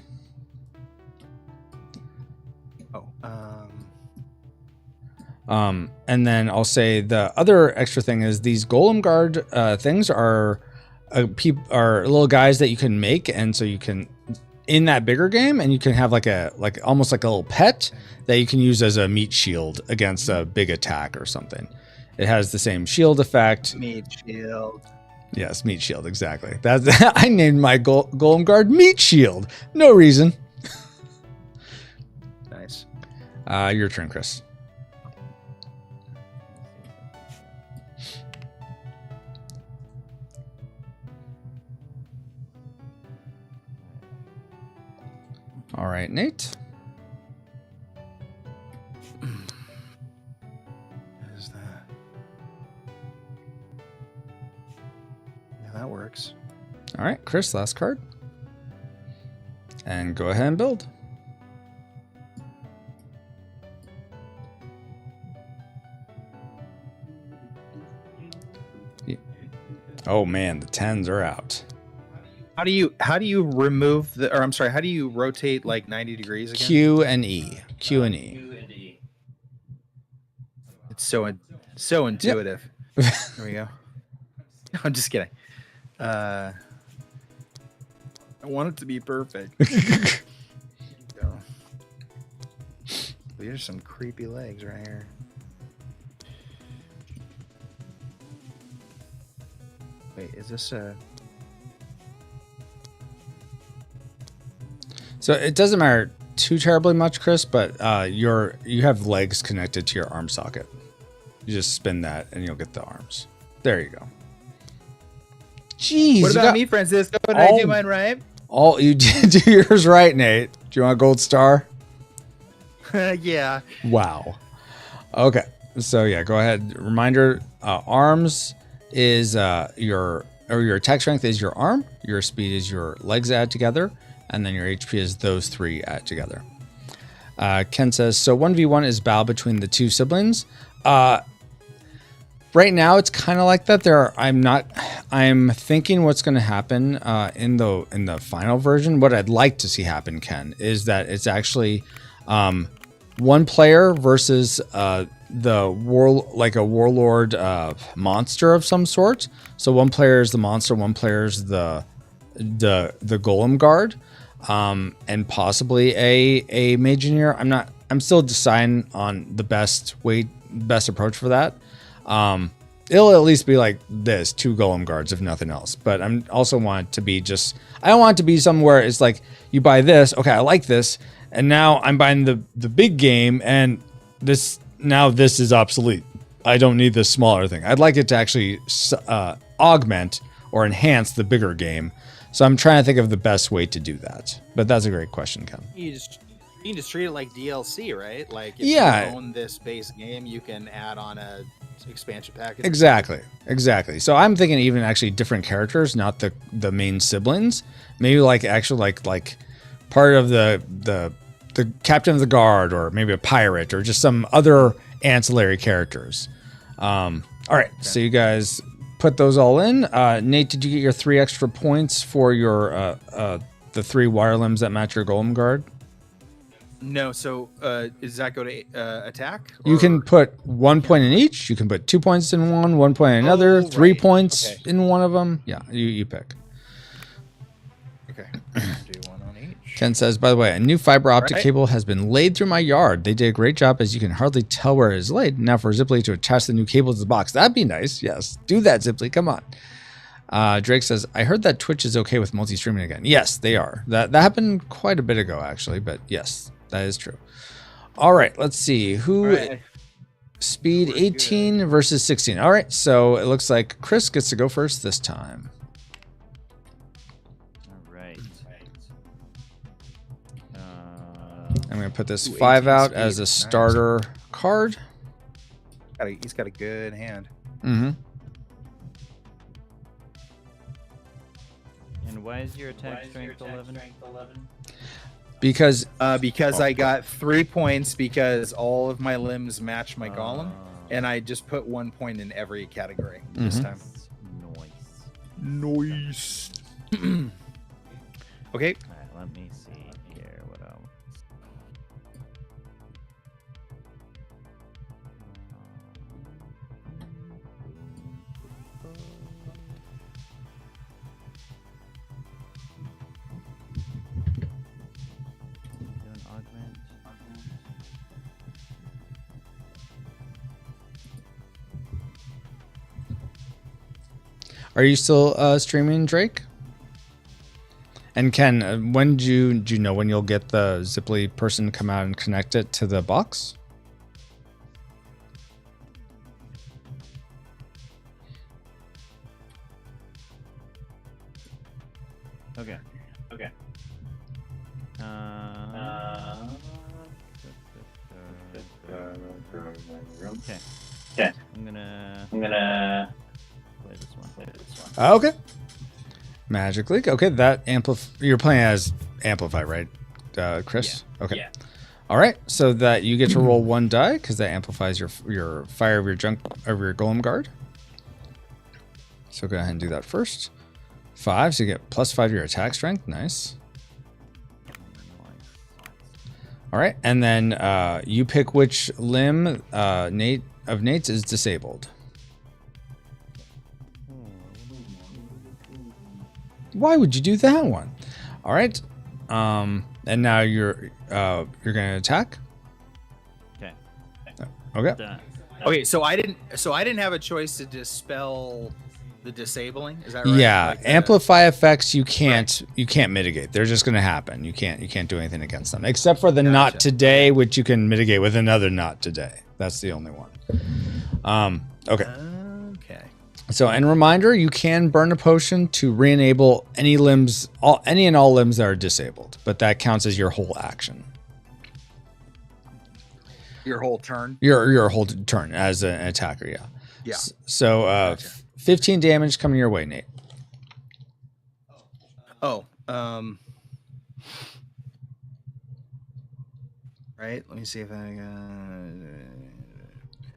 And then I'll say the other extra thing is these golem guard things are little guys that you can make, and so you can in that bigger game, and you can have almost like a little pet that you can use as a meat shield against a big attack or something. It has the same shield effect. Meat shield. Yes, meat shield, exactly. That's I named my golem guard Meat Shield. No reason. Nice. Your turn, Chris. All right, Nate. What is that? Yeah, that works. All right, Chris, last card. And go ahead and build. Yeah. Oh man, the 10s are out. How do you remove the, or I'm sorry, how do you rotate like 90 degrees again? Q and E. It's so intuitive. Yep. There we go. I'm just kidding. I want it to be perfect. Go. These are some creepy legs right here. Wait, is this a? So it doesn't matter too terribly much, Chris, but you have legs connected to your arm socket. You just spin that and you'll get the arms. There you go. Jeez. What about me, Francisco? Did I do mine right? You did do yours right, Nate. Do you want a gold star? Yeah. Wow. Okay. So yeah, go ahead. Reminder: arms is your attack strength is your arm. Your speed is your legs add together, and then your HP is those three add together. Ken says so. 1v1 is battle between the two siblings. Right now, it's kind of like that. I'm thinking what's going to happen in the final version. What I'd like to see happen, Ken, is that it's actually one player versus a warlord monster of some sort. So one player is the monster, one player is the golem guard, and possibly a mage engineer. I'm still deciding on the best approach for that. It'll at least be like this, 2 golem guards, if nothing else. But I'm also want it to be I don't want it to be somewhere it's like you buy this, okay, I like this, and now I'm buying the big game, and this is obsolete. I don't need this smaller thing. I'd like it to actually augment or enhance the bigger game. So I'm trying to think of the best way to do that. But that's a great question, Ken. You can just treat it like DLC, right? Like if you own this base game, you can add on a expansion package. Exactly. So I'm thinking even actually different characters, not the main siblings. Maybe like part of the captain of the guard, or maybe a pirate, or just some other ancillary characters. All right, okay. So you guys put those all in. Nate, did you get your 3 extra points for your the 3 wire limbs that match your golem guard? No, so does that go to attack? You can put 1 point in each. You can put 2 points in one, 1 point in another, 3 points in one of them. Yeah, you pick. Okay, do one on each. Ken says, by the way, a new fiber optic cable has been laid through my yard. They did a great job, as you can hardly tell where it is laid. Now for Ziply to attach the new cable to the box. That'd be nice. Yes, do that, Ziply. Come on. Drake says, I heard that Twitch is okay with multi-streaming again. Yes, they are. That happened quite a bit ago, actually, but yes. That is true. All right, let's see. Speed 18 versus 16. All right, so it looks like Chris gets to go first this time. All right. I'm going to put this 5 out as a starter card. He's got a good hand. Mm-hmm. And why is your attack strength 11? Because I got 3 points because all of my limbs match my golem, and I just put 1 point in every category this time. Nice. Okay. All right, let me see here. What else? Are you still streaming, Drake? And Ken, when do you know when you'll get the Ziply person come out and connect it to the box? Okay. Okay. Okay. I'm gonna play this one. Okay. Magic League. Okay, that you're playing as Amplify, right, Chris? Yeah. Okay. Yeah. All right, so that you get to roll 1 die because that amplifies your fire of your golem guard. So go ahead and do that first. 5, so you get +5 to your attack strength. Nice. All right, and then you pick which limb Nate's is disabled. Why would you do that one? All right, and now you're gonna attack. Okay. Okay. Okay, so I didn't have a choice to dispel the disabling. Is that right? Yeah, Like amplify effects you can't mitigate. They're just going to happen. You can't do anything against them except for the not today, which you can mitigate with another not today. That's the only one. Okay. Okay. So, and reminder, you can burn a potion to re-enable any and all limbs that are disabled, but that counts as your whole action. Your whole turn. Your whole turn as an attacker, yeah. Yeah. So, Gotcha. 15 damage coming your way, Nate. Oh, right. Let me see if I.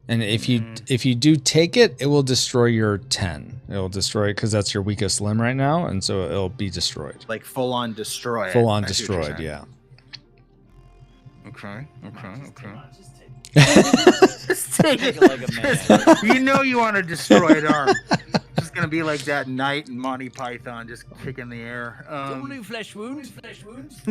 And if you do take it, it will destroy your 10. It will destroy it because that's your weakest limb right now, and so it'll be destroyed. Like full on destroy. Full on destroyed, yeah. Okay. Just take it like a man. You know you want a destroyed arm. Just gonna be like that knight in Monty Python, just kicking the air. Flesh wounds. Flesh wounds.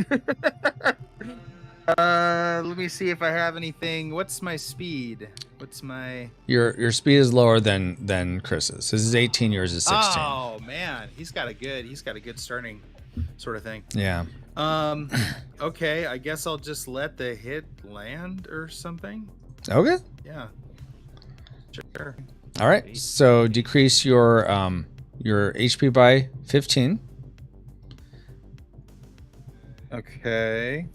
Let me see if I have anything. What's my speed? What's my Your speed is lower than Chris's. His is 18, yours is 16. Oh man, he's got a good starting sort of thing. Yeah. Okay, I guess I'll just let the hit land or something. Okay. Yeah. Sure. All right. So decrease your HP by 15. Okay.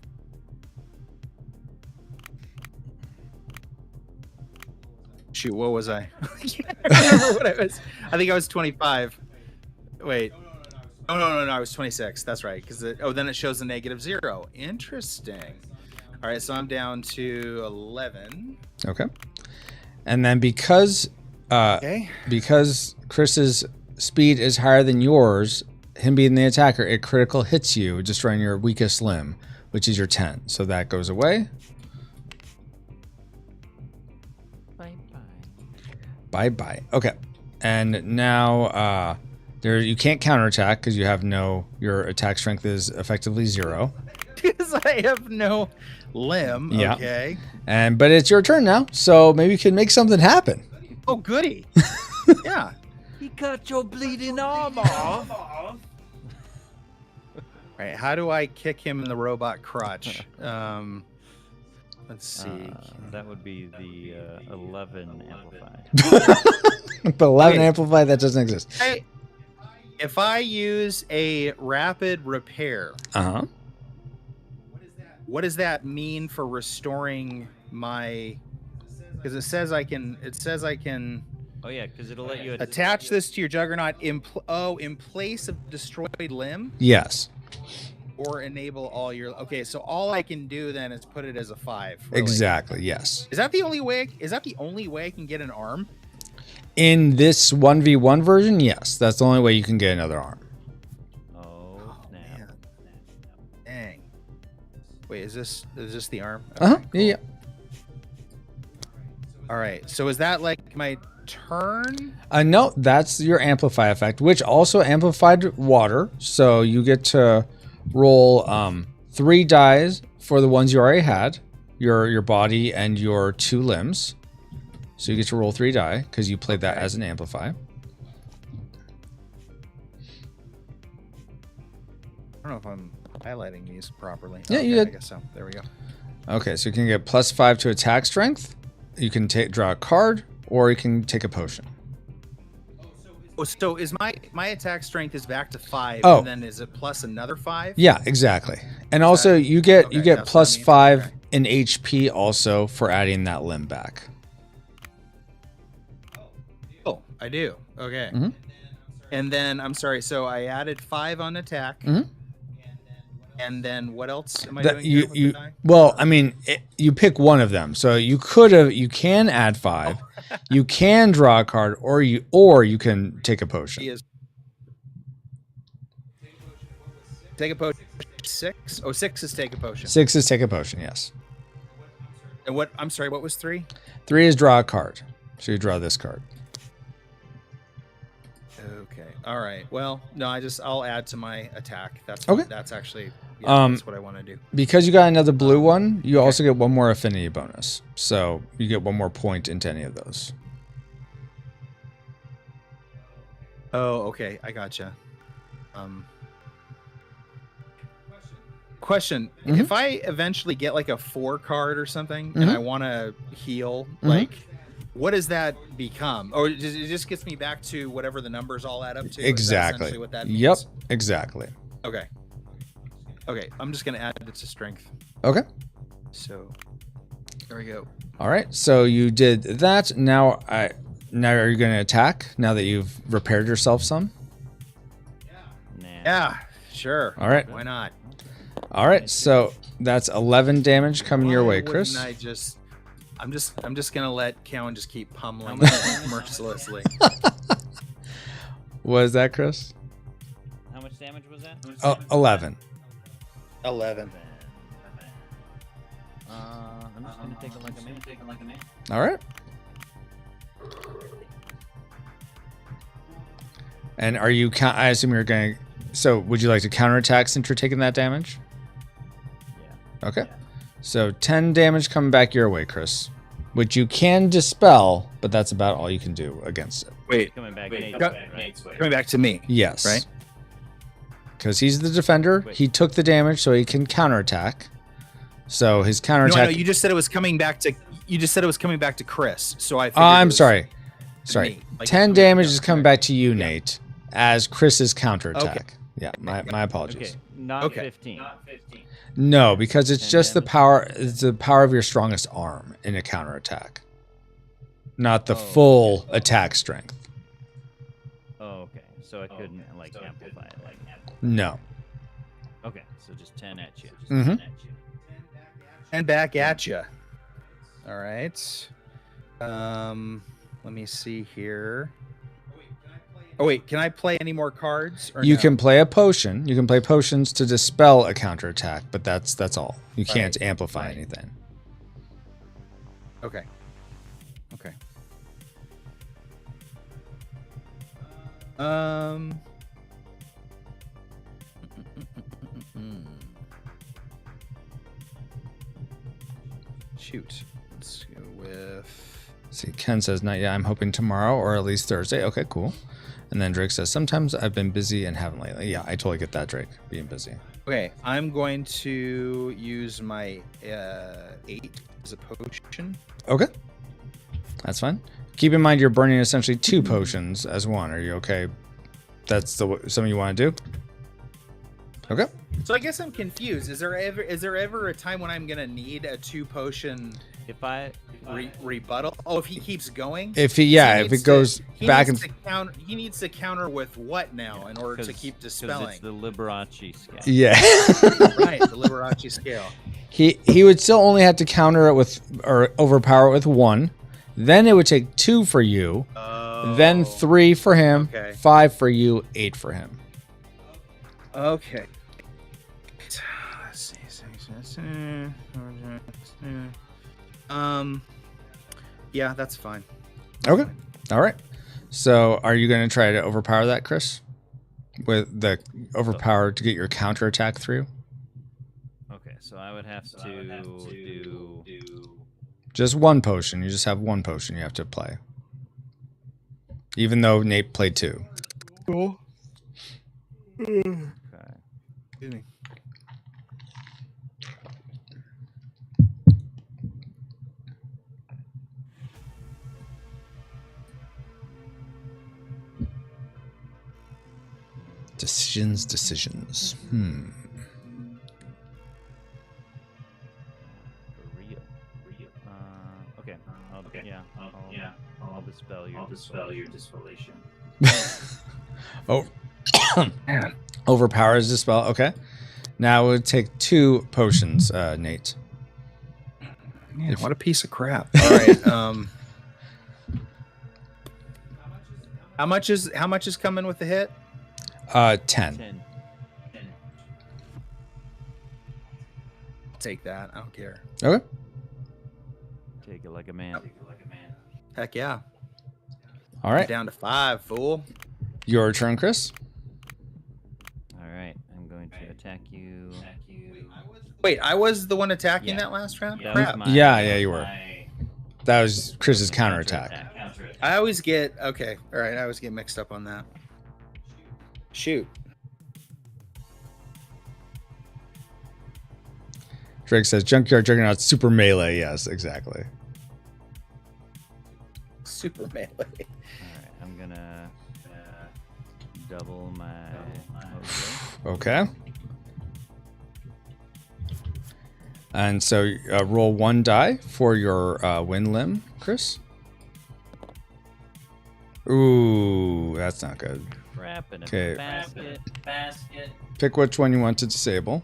Shoot, what was I? I can't remember what I was. I think I was 25. Wait. Oh, no, I was 26. That's right. Because then it shows a -0. Interesting. All right, so I'm down to 11. Okay. And then because Chris's speed is higher than yours, him being the attacker, it critical hits you, destroying your weakest limb, which is your 10. So that goes away. Bye. Okay. And now you can't counterattack because you have your attack strength is effectively 0. Because I have no limb. Yeah. Okay. But it's your turn now, so maybe you can make something happen. Oh, goody. Yeah. He cut your bleeding arm off. All right. How do I kick him in the robot crotch? Let's see. That would be the 11 amplified. But 11 Wait. amplified, that doesn't exist. If I use a rapid repair, Uh-huh. what does that mean for restoring my? Because it says I can. Oh yeah, because it'll let you Attach this to your Juggernaut in place of destroyed limb, Yes. or enable all your. Okay, so all I can do then is put it as a 5. Really. Exactly, yes. Is that the only way? Is that the only way I can get an arm? In this 1v1 version, yes. That's the only way you can get another arm. Oh snap. Man. Dang. Wait, is this the arm? Uh-huh. Okay, cool. Yeah. All right. So is that like my turn? No, that's your amplify effect, which also amplified water. So you get to roll 3 dice for the ones you already had, your body and your 2 limbs. So you get to roll 3 die because you played that as an amplify. I don't know if I'm highlighting these properly. Yeah, Okay, you did. I guess so. There we go. Okay, so you can get +5 to attack strength. You can draw a card, or you can take a potion. Oh, so is my attack strength is back to 5, Oh. and then is it plus another 5? Yeah, exactly. And also you get okay, that's what I mean. +5 Okay. in HP also for adding that limb back. Oh, I do. Okay. Mhm. And then I'm sorry. So I added 5 on attack. Mhm. And then what else am I That doing? here with the you die? well, I mean, you pick one of them. So you can add 5, you can draw a card, or you can take a potion. He is. Take a potion. 6. Oh, 6 is take a potion. 6 is take a potion. Yes. And what? I'm sorry. What was 3? 3 is draw a card. So you draw this card. Okay. All right. Well, no, I'll add to my attack. That's Okay. That's actually that's what I want to do. Because you got another blue one, you also get 1 more affinity bonus. So you get 1 more point into any of those. Oh, okay. I gotcha. Question: If I eventually get like a 4 card or something, and I want to heal, like, what does that become? Or it just gets me back to whatever the numbers all add up to? Is that Exactly. essentially what that means? Yep. Exactly. Okay. Okay. I'm just gonna add it to strength. Okay. So there we go. All right. So you did that. Now are you going to attack? Now that you've repaired yourself some. Nah. Yeah. Sure. All right. Why not? All right. So that's 11 damage coming your way, Chris. I'm just gonna let Cowan just keep pummeling mercilessly. What is that, Chris? How much damage was that? Oh, 11. 11. I'm just gonna take it like a man. All right. And are you? I assume you're going. So, would you like to counterattack since you're taking that damage? Yeah. Okay. So 10 damage coming back your way, Chris, which you can dispel, but that's about all you can do against it. Wait. Coming back. Coming back to me. Yes. Right. Because he's the defender. He took the damage, so he can counterattack. So his counterattack. No, you just said it was coming back to. You just said it was coming back to Chris. So I. I'm sorry. Sorry. Me. Like, 10 damage is coming back to you, Nate, as Chris's counterattack. Okay. Yeah. My apologies. Okay. Not 15. No, because it's 10 just the damage. power. It's the power of your strongest arm in a counterattack, not the full attack strength. Oh, okay. So I couldn't like amplify it. Like. No. Okay. So just 10 at you. Mhm. And back at you. All right. Let me see here. Oh wait, can I play any more cards? Or You no? can play a potion. You can play potions to dispel a counterattack, but that's all. You can't amplify anything. Okay. Okay. Shoot. Let's go with. See, Ken says, not yet. I'm hoping tomorrow or at least Thursday. Okay, cool. And then Drake says, sometimes I've been busy and haven't lately. Yeah, I totally get that, Drake, being busy. Okay, I'm going to use my 8 as a potion. Okay. That's fine. Keep in mind you're burning essentially 2 potions as one. Are you okay? That's something you want to do? Okay. So I guess I'm confused. Is there ever a time when I'm gonna need a 2 potion If I rebuttal? Oh, if he keeps going. If it goes back and he needs to counter with what now in order to keep dispelling? it's the Liberace scale. yeah, Right, the Liberace scale. he would still only have to counter it with or overpower it with 1. Then it would take 2 for you. Then 3 for him. Okay. 5 for you. 8 for him. Okay. Let's see. Yeah, that's fine. Okay. All right. So, are you going to try to overpower that, Chris? With the overpower to get your counterattack through? Okay, so I would have to do. Just 1 potion. You just have 1 potion you have to play. Even though Nate played 2. Cool. Okay. Excuse me. Decisions. For real. Okay. I'll dispel your disfellation. Oh, overpowers dispel. Okay. Now it would take 2 potions, Nate. Man, what a piece of crap. All right. How much is coming with the hit? 10. 10. I'll take that. I don't care. Okay. Take it like a man. Heck yeah. All right. Down to 5, fool. Your turn, Chris. All right, I'm going to attack you. Wait, I was the one attacking Yeah. that last round? Yeah, Crap. Yeah, you were. That was Chris's counterattack. I always get, okay. All right, I always get mixed up on that. Shoot. Drake says Junkyard Juggernauts super melee. Yes, exactly. Super melee. All right, I'm gonna double my mojo. Okay. And so roll 1 die for your win limb, Chris. Ooh, that's not good. Crap in a Okay. basket. Pick which one you want to disable.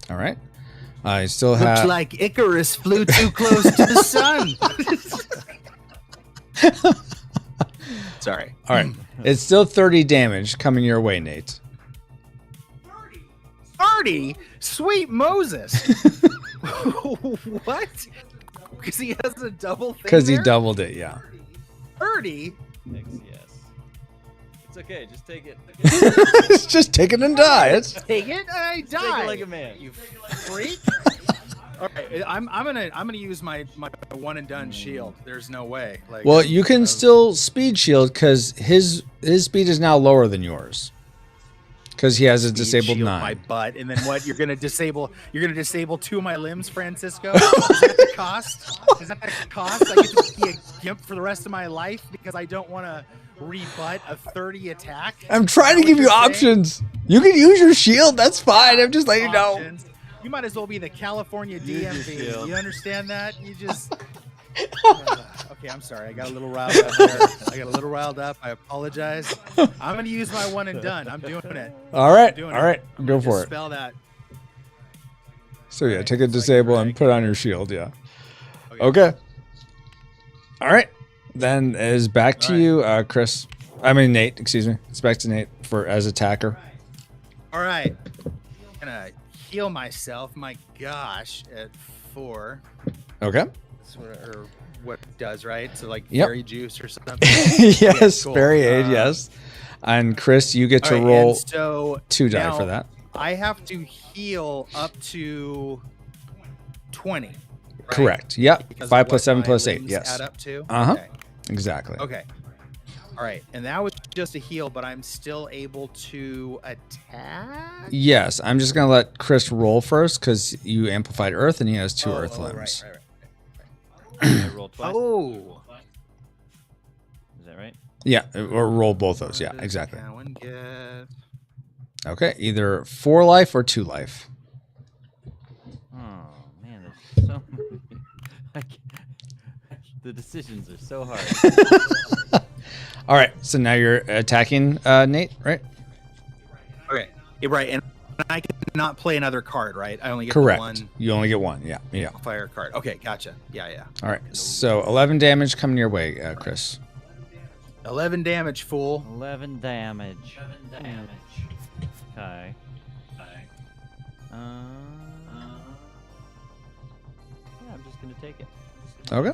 All right. I still have. Looks like Icarus flew too close to the sun. Sorry. All right. It's still 30 damage coming your way, Nate. 30? Sweet Moses. What? Because he has a double thing. Because he there? doubled it, yeah. 30? Yes. It's okay. Just take it. Just take it and die. It's Take it and I die. Take it like a man. You freak. All right, I'm gonna use my one and done shield. There's no way. Like, well, you can still speed shield because his speed is now lower than yours. Because he has a disabled shield 9. my butt, and then what? You're gonna disable 2 of my limbs, Francisco. Is that the cost? Is that the cost? I get to be a gimp for the rest of my life because I don't want to rebut a 30 attack. I'm trying to give you options. You can use your shield. That's fine. I'm just letting you know. Options. You might as well be the California DMV. You understand that? You just. Okay, I'm sorry. I got a little riled up there. I apologize. I'm going to use my one and done. I'm doing it. All right. Doing All right. Go for it. Spell that. So yeah, take a disable and put on your shield. Yeah. Okay. All right. Then is back to you, Chris. I mean Nate. Excuse me. It's back to Nate for as attacker. All right. I'm going to heal myself. My gosh, at 4. Okay. Or what it does, right? So like Yep. berry juice or something. Yes, cool. berry aid. Yes. And Chris, you get to All right, roll and so 2 die now for that. I have to heal up to 20. Right? Correct. Yep. Because of 5 plus what 7 my plus 8. limbs Yes. Add up to. Uh-huh. Okay. Exactly. Okay. All right, and that was just a heal, but I'm still able to attack. Yes. I'm just gonna let Chris roll first because you amplified Earth and he has 2 Earth Right. limbs. I roll twice. Oh. Is that right? Yeah. Or roll both those. Yeah. Exactly. One get. Okay. Either 4 life or 2 life. Oh man, there's so many. The decisions are so hard. All right. So now you're attacking Nate, right? Okay. Yeah, right, and I cannot play another card, right? I only get Correct. the one You only get 1. Yeah. Yeah. fire card. Okay, gotcha. Yeah. All right. So 11 damage coming your way, Chris. 11 damage, fool. 11 damage. Okay. Yeah, I'm just gonna take it. Okay.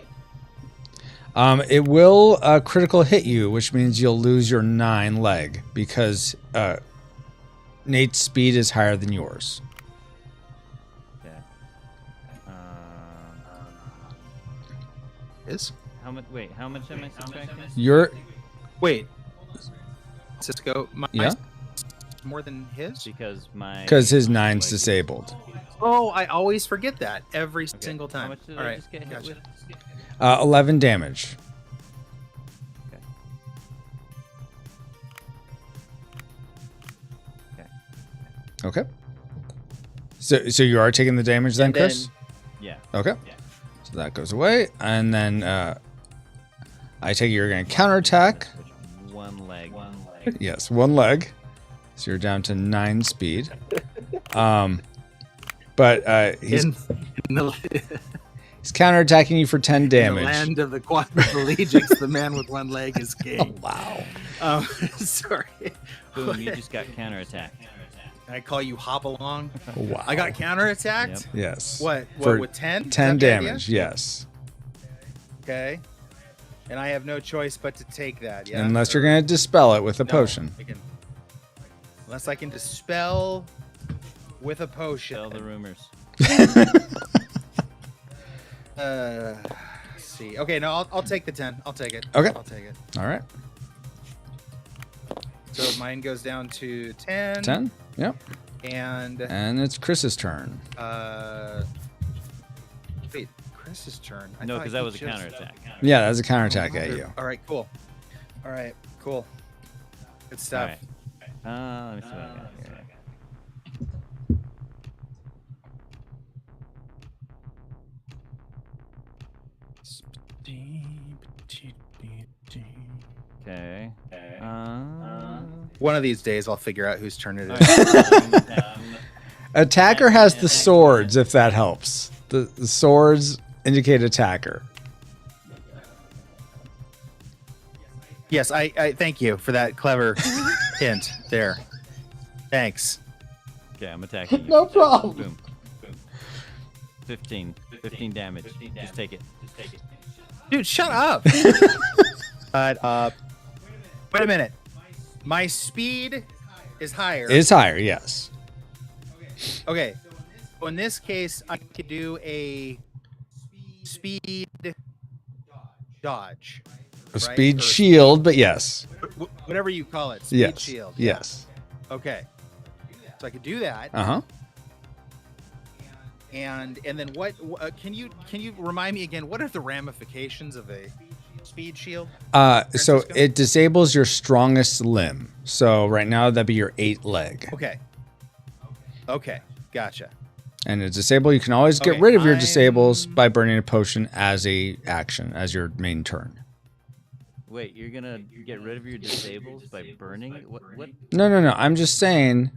It will critical hit you, which means you'll lose your 9 leg because Nate's speed is higher than yours. Okay. Is? How much? Wait, how much am I subtracting? You're Wait. Cisco, Yeah? more than his? Because his 9's disabled. Oh, I always forget that every single How time. much did All I right, just get hit gotcha. with? 11 damage. Okay. So you are taking the damage then, And then- Chris? Yeah. Okay. Yeah. So that goes away, and then I take it you're going to counterattack. One leg. Yes, 1 leg. So you're down to 9 speed. But he's in the counterattacking you for 10 damage. land of the quadriplegics, the man with 1 leg is king. Wow. Sorry. Boom! You just got counterattacked. I call you hop along. Wow. I got counterattacked. Yep. Yes. What For with 10? 10 damage, yes. Okay. And I have no choice but to take that. Yeah. Unless you're going to dispel it with a No, potion. unless I can dispel with a potion. Tell the rumors. see. Okay, no, I'll take the 10. I'll take it. Okay. I'll take it. All right. So mine goes down to 10. 10. Yep. And it's Chris's turn. wait, Chris's turn. No, because that was a counterattack. Yeah, that was a counterattack at you. All right, cool. All right, cool. Good All stuff. right. Let me see what I got here. Okay. One of these days, I'll figure out whose turn it is. Attacker has the swords, if that helps. The swords indicate attacker. Yes, I thank you for that clever hint there. Thanks. Okay, I'm attacking you. No problem. Boom. Boom. 15 damage. Just take it. Dude, shut up. But wait a minute. My speed is higher. It's higher, yes. Okay. So in this case, I could do a speed dodge. A speed shield, but yes. Whatever you call it. Speed Yes. shield. Yes. Okay. So I could do that. Uh-huh. And then what can you remind me again, what are the ramifications of a speed shield? So Francisco? it disables your strongest limb. So right now that'd be your 8 leg. Okay. Gotcha. And a disable, you can always get Okay, rid of your disables by burning a potion as a action, as your main turn. Wait, you're gonna get rid of your disables by burning? What? No. I'm just saying,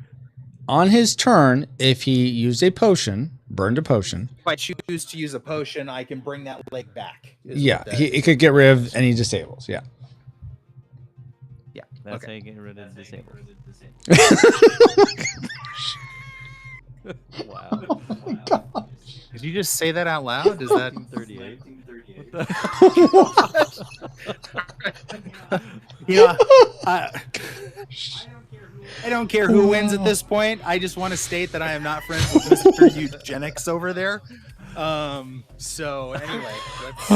on his turn, if he used a potion, burned a potion. If I choose to use a potion, I can bring that leg back. Yeah, he could get rid of any disables. Yeah. Yeah. That's how Okay. you get rid of disables. Wow. Oh my God. Did you just say that out loud? Is that 38. Yeah. I don't care who wins at this point. I just want to state that I am not friends with Mr. Eugenics over there. So anyway, let's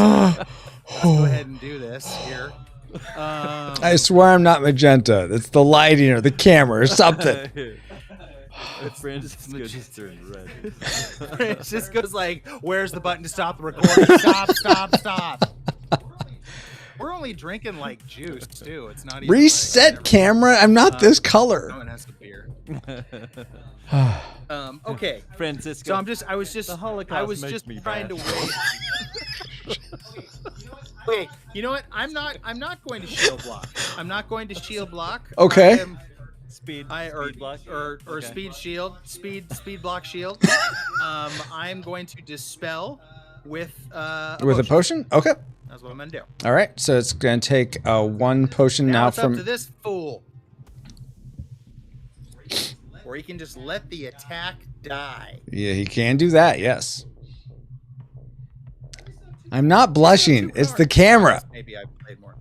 go ahead and do this here. I swear I'm not magenta. It's the lighting or the camera or something. Francisco just turned red. It just goes like, where's the button to stop the recording? Stop. We're only drinking like juice too. It's not even Reset like, camera. I'm not this no color. one has a beer. Okay. Francisco. So I was just The Holocaust makes just me trying bad. to wait. Wait, you know what? I'm not going to shield block. I'm not going to shield block. Okay. Speed block. Or Okay. speed shield, speed block shield. I'm going to dispel with a potion. Okay. That's what I'm gonna do. All right. So it's gonna take one potion now it's from. up to this fool, or he can just let the attack die. Yeah, he can do that. Yes. I'm not blushing. It's the camera. Maybe I played more.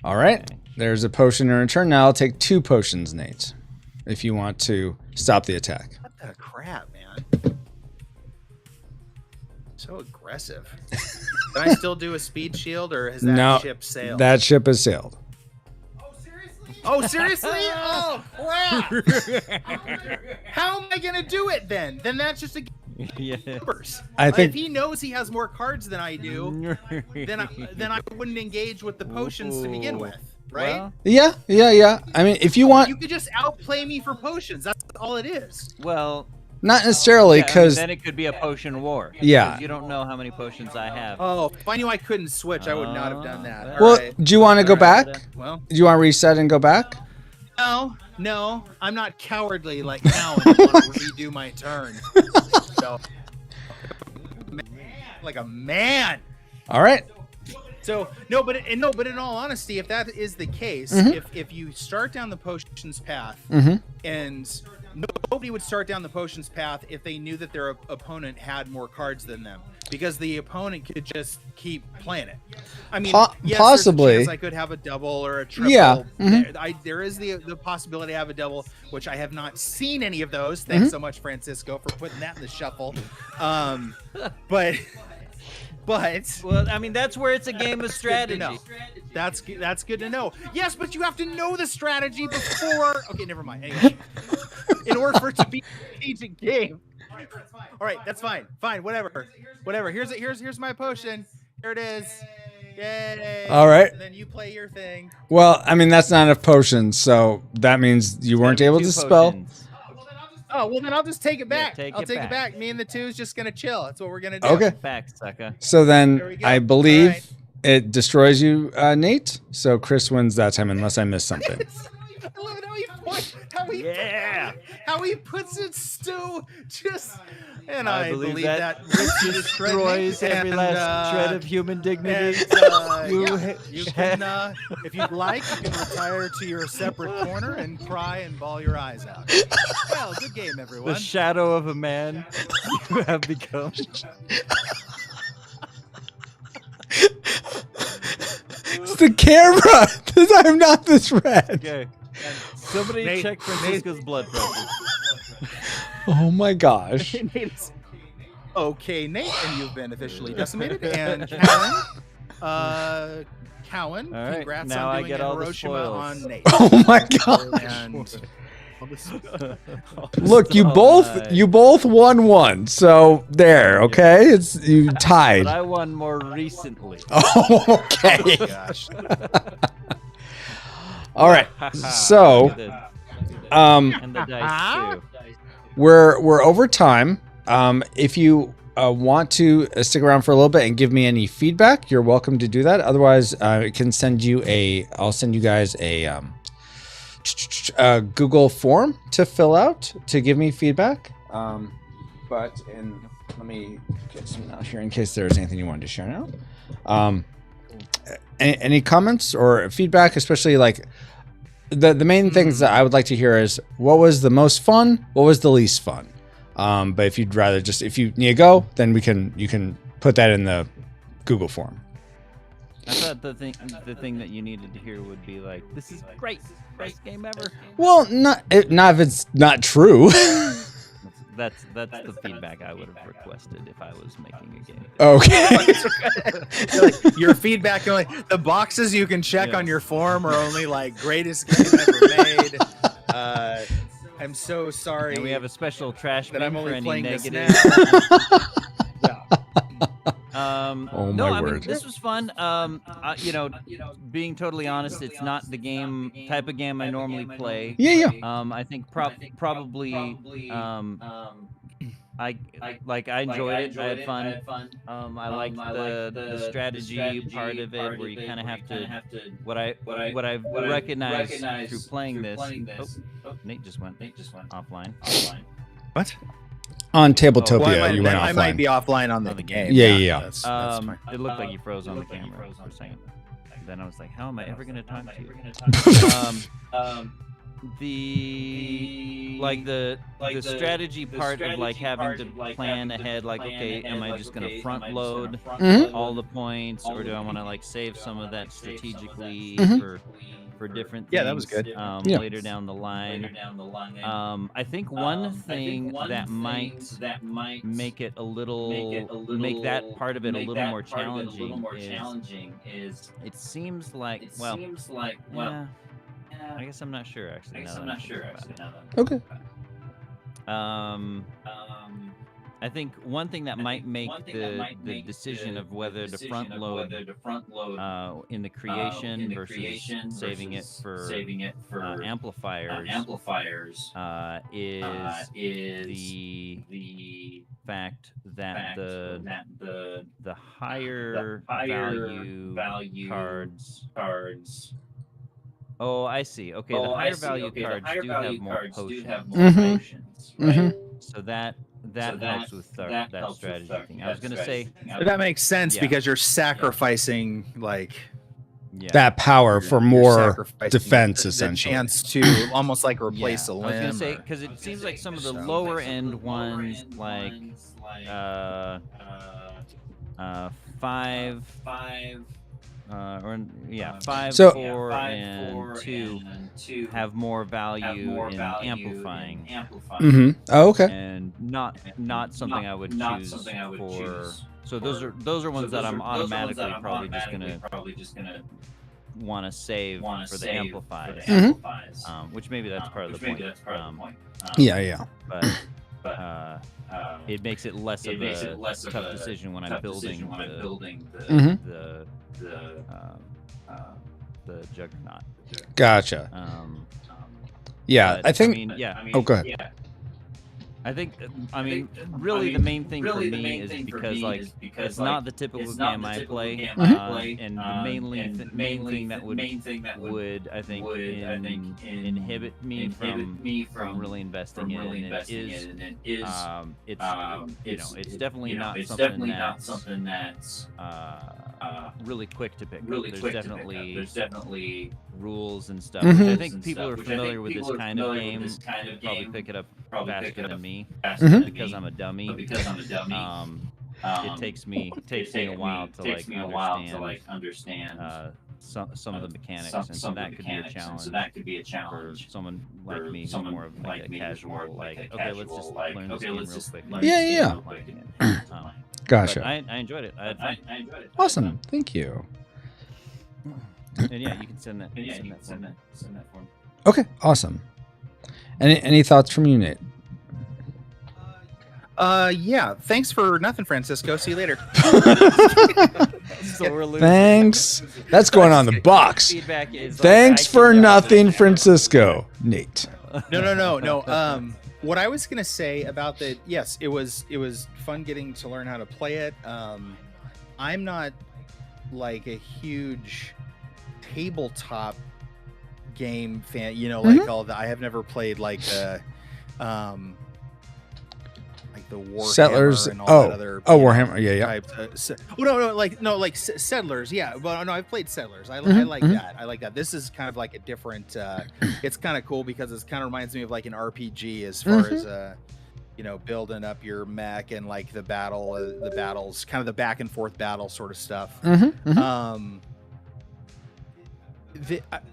All right. There's a potion in return. Now I'll take 2 potions, Nate, if you want to stop the attack. What the crap, man? So aggressive. Can I still do a speed shield, or has that No, ship sailed? that ship has sailed. Oh, seriously? Oh, crap! How am I gonna do it then? Then that's just a Yeah. numbers. I think- if he knows he has more cards than I do, then I wouldn't engage with the potions to begin with, right? Well, Yeah. I mean, if you want, You could just outplay me for potions. That's all it is. not necessarily, yeah, I mean, because then it could be a potion war. Yeah. 'Cause you don't know how many potions I have. Oh, if I knew I couldn't switch, I would not have done that. well, All right. do you want to go All right, back? Well, Do you want to reset and go back? no, I'm not cowardly like Alan. I want to redo my turn. So, like a man. All right. So but in all honesty, if that is the case, Mm-hmm. if you start down the potions path, and nobody would start down the potions path if they knew that their opponent had more cards than them, because the opponent could just keep playing it. I mean, possibly. yes, there's a chance I could have a double or a triple. Yeah. Mm-hmm. There is the possibility I have a double, which I have not seen any of those. Thanks so much, Francisco, for putting that in the shuffle. But well, I mean, that's where it's a game of strategy. That's good to know. Yes, but you have to know the strategy before. Okay, never mind. Anyway, in order for it to be a strategic game. All right, that's fine. Fine, whatever. Here's my potion. Here it is. Yay! All right. And then you play your thing. Well, I mean, that's not enough potions, so that means you weren't able to spell. Oh, well, then I'll just take it back. Yeah, I'll take it back. Me and the two is just going to chill. That's what we're going to do. Okay. Back, sucker. So There then we go. I believe All it destroys you, Nate. So Chris wins that time unless I missed something. I love it how he puts it so just, and I believe that destroys every last shred of human dignity. You can, if you'd like, you can retire to your separate corner and cry and bawl your eyes out. Well, good game, everyone. The shadow of a man you have become. It's the camera. I'm not this red. Okay. Somebody check Francisco's blood pressure. Oh my gosh. Okay, Nate, and you've been officially decimated. And Cowan, All right, congrats now on I doing get an all the Hiroshima spoils. on Nate. Oh my gosh. And Look, you both won one. So there, okay? It's you tied. But I won more recently. Oh, okay. oh gosh. All right. So, And the dice too. we're over time. If you want to stick around for a little bit and give me any feedback, you're welcome to do that. Otherwise, I can send you I'll send you guys a Google form to fill out to give me feedback. Let me get some out here in case there's anything you wanted to share now. Any comments or feedback, especially like the main things that I would like to hear is what was the most fun, what was the least fun. But if you'd rather if you need to go, then you can put that in the Google form. I thought the thing that you needed to hear would be like, "This is great, best game ever." Well, not if it's not true. That's the feedback I would have requested if I was making a game. Okay. Like, your feedback, the boxes you can check on your form are only like greatest game ever made. I'm so sorry. And we have a special trash that bin I'm for only any playing this negative. now. Oh no, my I mean word. this was fun. Being totally honest, it's not the type of game I normally play. Yeah. I think probably I enjoyed it. I had fun. I liked the strategy part of it, where you kind of have to. What I've recognized through playing this. Oh, Nate just went offline. What? On Tabletopia, Well, you went offline. I might be offline on the game. Yeah. That's fine. It looked like you froze on the camera for a second. Then I was like, how am I ever going to talk to you? The strategy part of like having to plan ahead, like, okay, am I just gonna front load all the points, or do I want to like save some of that strategically for different things? Yeah, that was good. Later down the line. I think one thing that might make it make that part of it a little more challenging is it seems like yeah, I guess I'm not sure actually. Okay. I think one thing that might make the decision of whether to front load in the creation versus saving it for amplifiers is the fact that the higher value cards. Oh, I see. Okay, the higher value cards do have more potions, right? So that helps with that strategy thing. I was gonna say that makes sense because you're sacrificing that power for more defense, essentially. The chance to almost like replace a limb. I was gonna say because it seems like some of the lower end ones, like 5 5, So- 4, and 2 have more value in amplifying, Oh, okay. and not something I would choose for. So those are ones that I'm automatically probably just gonna want to save for the amplifies, which maybe that's part of the point. Yeah. But it makes it less of a tough decision when I'm building the Juggernaut. Gotcha. Yeah, But, I think. Oh, go ahead. Really, the main thing for me is because it's not the typical game I play, and the main thing that would I think inhibit me from really investing in it is it's definitely not something that's really quick to pick. There's definitely rules and stuff. Which I think people are familiar with this kind of game. Probably pick it up faster than me because I'm a dummy. It takes me a while to understand some of the mechanics, and so that could be a challenge for someone like me who's more of like a casual, okay, let's just learn this game real quick. Yeah. Gotcha. But I enjoyed it. I had fun. Awesome. Thank you. And yeah, you can send that. Send that for me. Okay. Awesome. Any thoughts from you, Nate? Yeah. Thanks for nothing, Francisco. See you later. So we're losing. Thanks. That's going on the box. Feedback is Thanks for nothing, Francisco. Nate. No. What I was gonna say about yes, it was fun getting to learn how to play it. I'm not like a huge tabletop game fan, all the. I have never played like the Warhammer Settlers. and all that other Warhammer. Yeah. Types. Like Settlers. Yeah, but no, I've played Settlers. I like that. I like that. This is kind of like a different. It's kind of cool because it kind of reminds me of like an RPG as far as building up your mech and like the battles, kind of the back and forth battle sort of stuff.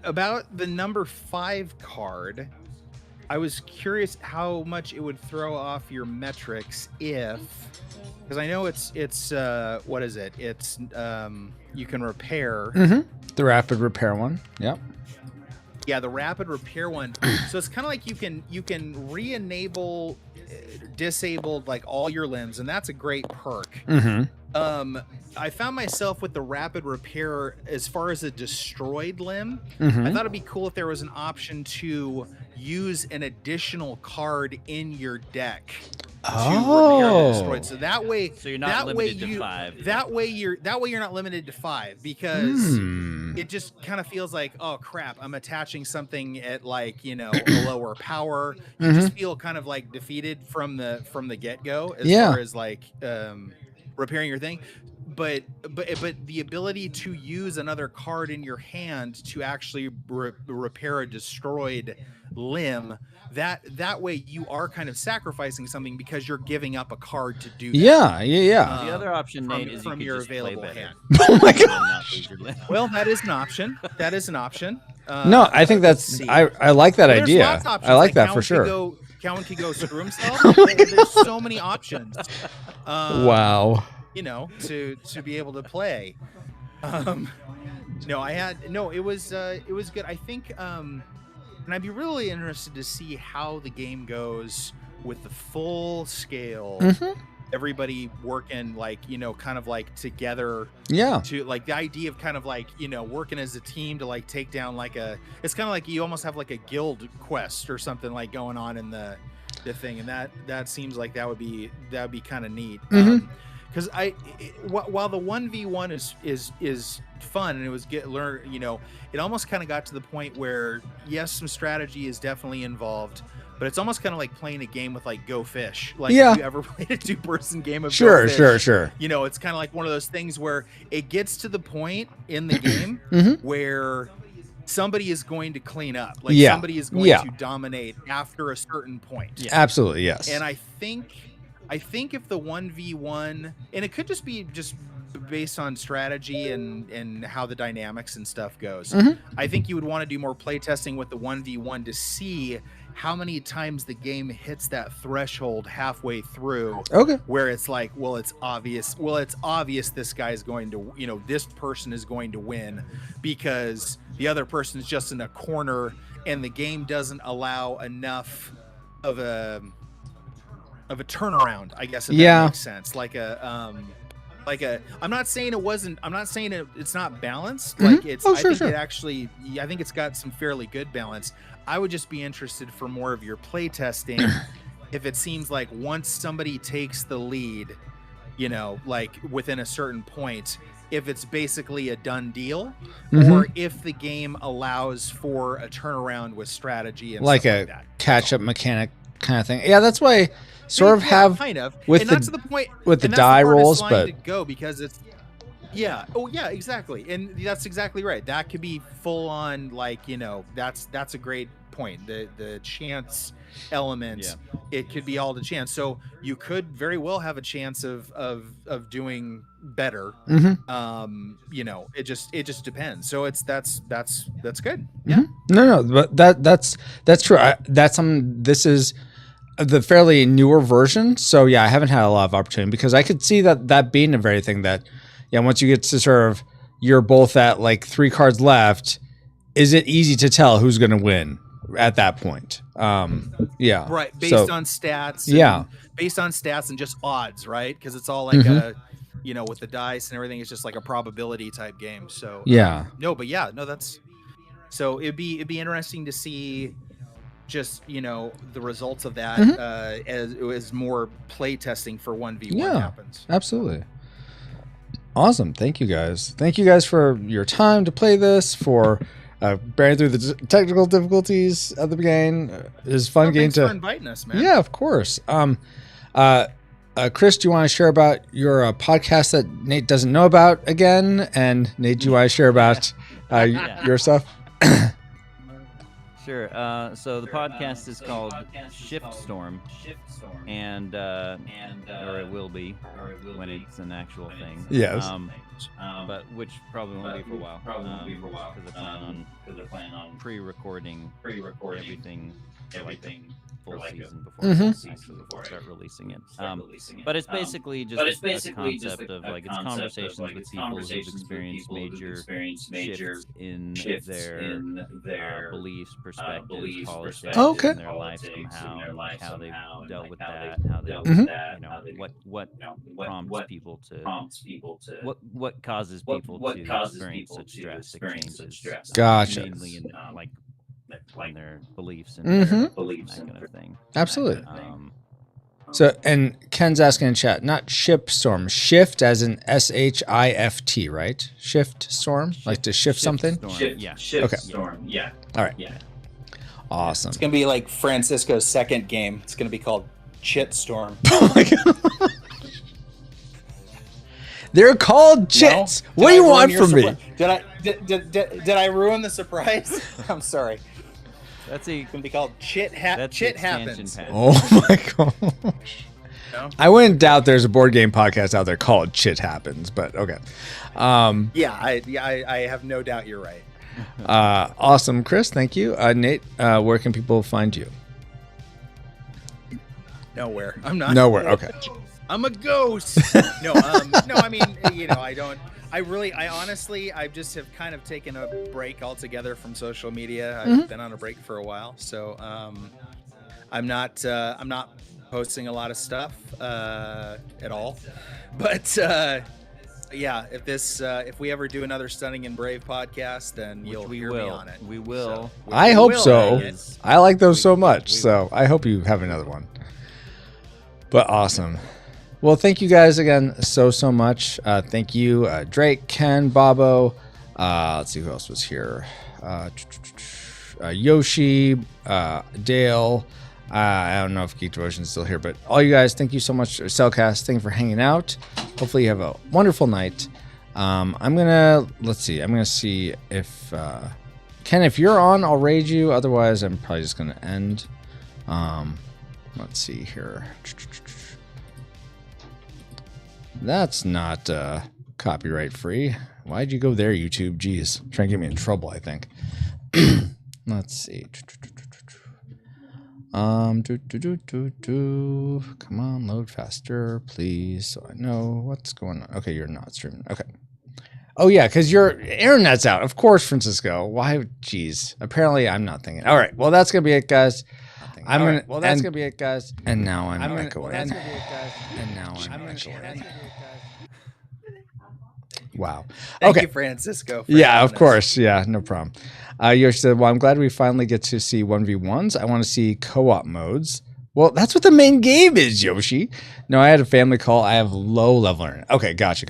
About the number 5 card, I was curious how much it would throw off your metrics because I know it's what is it? It's you can repair. The rapid repair one. Yep. Yeah, the rapid repair one. So it's kind of like you can re-enable disabled like all your limbs, and that's a great perk. I found myself with the rapid repair as far as a destroyed limb. I thought it'd be cool if there was an option to use an additional card in your deck to repair the destroyed. So that way, you're not limited to 5. That way you're not limited to 5 because it just kind of feels like, oh crap, I'm attaching something at like a lower power. You just feel kind of like defeated from the get go as far as like repairing your thing. But the ability to use another card in your hand to actually repair a destroyed limb, that way you are kind of sacrificing something because you're giving up a card to do that. Yeah. The other option, Nate, is from you your could just available play better. hand. Oh my god. Well, that is an option. No, I think that's I like that idea. I like that for sure. Cowan could go screw himself. There's so many options. Wow. To be able to play. It was good. I think, and I'd be really interested to see how the game goes with the full scale. Everybody working kind of like together. Yeah. To like the idea of kind of like working as a team to like take down it's kind of like you almost have like a guild quest or something like going on in the thing, and that seems like that would be kind of neat. Because while the 1v1 is fun and it was it almost kind of got to the point where yes, some strategy is definitely involved, but it's almost kind of like playing a game with like Go Fish. Like if you ever played a 2-person game of Go Fish, sure. It's kind of like one of those things where it gets to the point in the game where somebody is going to clean up. Like somebody is going to dominate after a certain point. Yeah. Absolutely, yes. And I think if the 1v1, and it could just be based on strategy and how the dynamics and stuff goes. I think you would want to do more playtesting with the 1v1 to see how many times the game hits that threshold halfway through. Okay. Where it's like, well, it's obvious this guy's going to, this person is going to win because the other person is just in a corner and the game doesn't allow enough of a turnaround, I guess, if that makes sense. I'm not saying it's not balanced. Like it's, I think it's got some fairly good balance. I would just be interested for more of your play testing. If it seems like once somebody takes the lead, like within a certain point, if it's basically a done deal, or if the game allows for a turnaround with strategy and like stuff a like that. catch-up mechanic kind of thing. Yeah, that's why have kind of with and the that's the point with the and that's die the hardest rolls, line but to go because it's exactly, and that's exactly right. That could be full on, like, that's a great point. The chance element, it could be all the chance. So you could very well have a chance of doing better. It just depends. So that's good. Yeah. No, but that's true. This is the fairly newer version. So yeah, I haven't had a lot of opportunity because I could see that being a very thing that, once you get to sort of, you're both at like 3 cards left, is it easy to tell who's going to win at that point? Right. Based on stats. Based on stats and just odds, right? Because it's all like with the dice and everything, it's just like a probability type game. So that's, so it'd be interesting to see just, the results of that as more play testing for 1v1 happens. Absolutely. Awesome. Thank you guys. Thank you guys for your time to play this, for bearing through the technical difficulties at the beginning. It was a fun game for inviting us, man. Yeah, of course. Chris, do you want to share about your podcast that Nate doesn't know about again? And Nate, do you want to share about your stuff? Sure. So the podcast is called Shift Storm, and or it will be when it's an actual thing. Yes. But which probably won't be for a while. Because I plan on pre-recording everything full season before I start releasing it. But it's basically just a concept of like it's conversations with people who've experienced major shifts in their beliefs, perspectives, politics in their life somehow, how they've dealt with that, how they, what prompts people to, what causes people to experience such drastic changes. Gotcha. Mainly in in their beliefs and that kind of thing. Absolutely. So, and Ken's asking in chat, not ship storm, shift as in SHIFT, right? Shift storm, like to shift something? Shift storm, yeah. All right. Yeah. Awesome. It's going to be like Francisco's second game. It's going to be called Chit Storm. Oh my God. They're called chits. No? What do you want from me? Did I ruin the surprise? I'm sorry. It's going to be called Chit Happens. Oh my gosh. No? I wouldn't doubt there's a board game podcast out there called Chit Happens, but okay. I have no doubt you're right. Awesome, Chris. Thank you. Nate, where can people find you? Nowhere. I'm not. Nowhere. Okay. I'm a ghost. No, I mean, I honestly, I just have kind of taken a break altogether from social media. I've been on a break for a while. So, I'm not posting a lot of stuff, at all, but, if we ever do another Stunning and Brave podcast, then you'll hear me on it. We will. So, I hope so. I like those so much. So I hope you have another one. But awesome. Well, thank you guys again so much. Thank you, Drake, Ken, Bobo. Let's see who else was here. Yoshi, Dale. I don't know if Geek Devotion is still here, but all you guys, thank you so much. Cellcast, thank you for hanging out. Hopefully you have a wonderful night. I'm gonna see if Ken, if you're on, I'll raid you. Otherwise, I'm probably just gonna end. Let's see here. That's not copyright free. Why'd you go there, YouTube? Jeez, trying to get me in trouble, I think. Let's see. Come on, load faster, please, so I know what's going on. Okay, you're not streaming. Okay. Oh yeah, because your internet's out. Of course, Francisco. Why? Jeez. Apparently, I'm not thinking. All right. Well, that's gonna be it, guys. That's gonna be it, guys. And now I'm echoing. And now I'm echoing. Wow. Thank you, Francisco. For Yeah, of having us. course. Yeah, no problem. Yoshi said, well, I'm glad we finally get to see 1v1s. I want to see co-op modes. Well, that's what the main game is, Yoshi. No, I had a family call. I have low level internet. Okay, gotcha.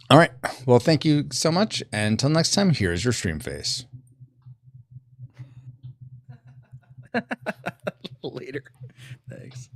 All right. Well, thank you so much. And until next time, here's your stream face. Later. Thanks.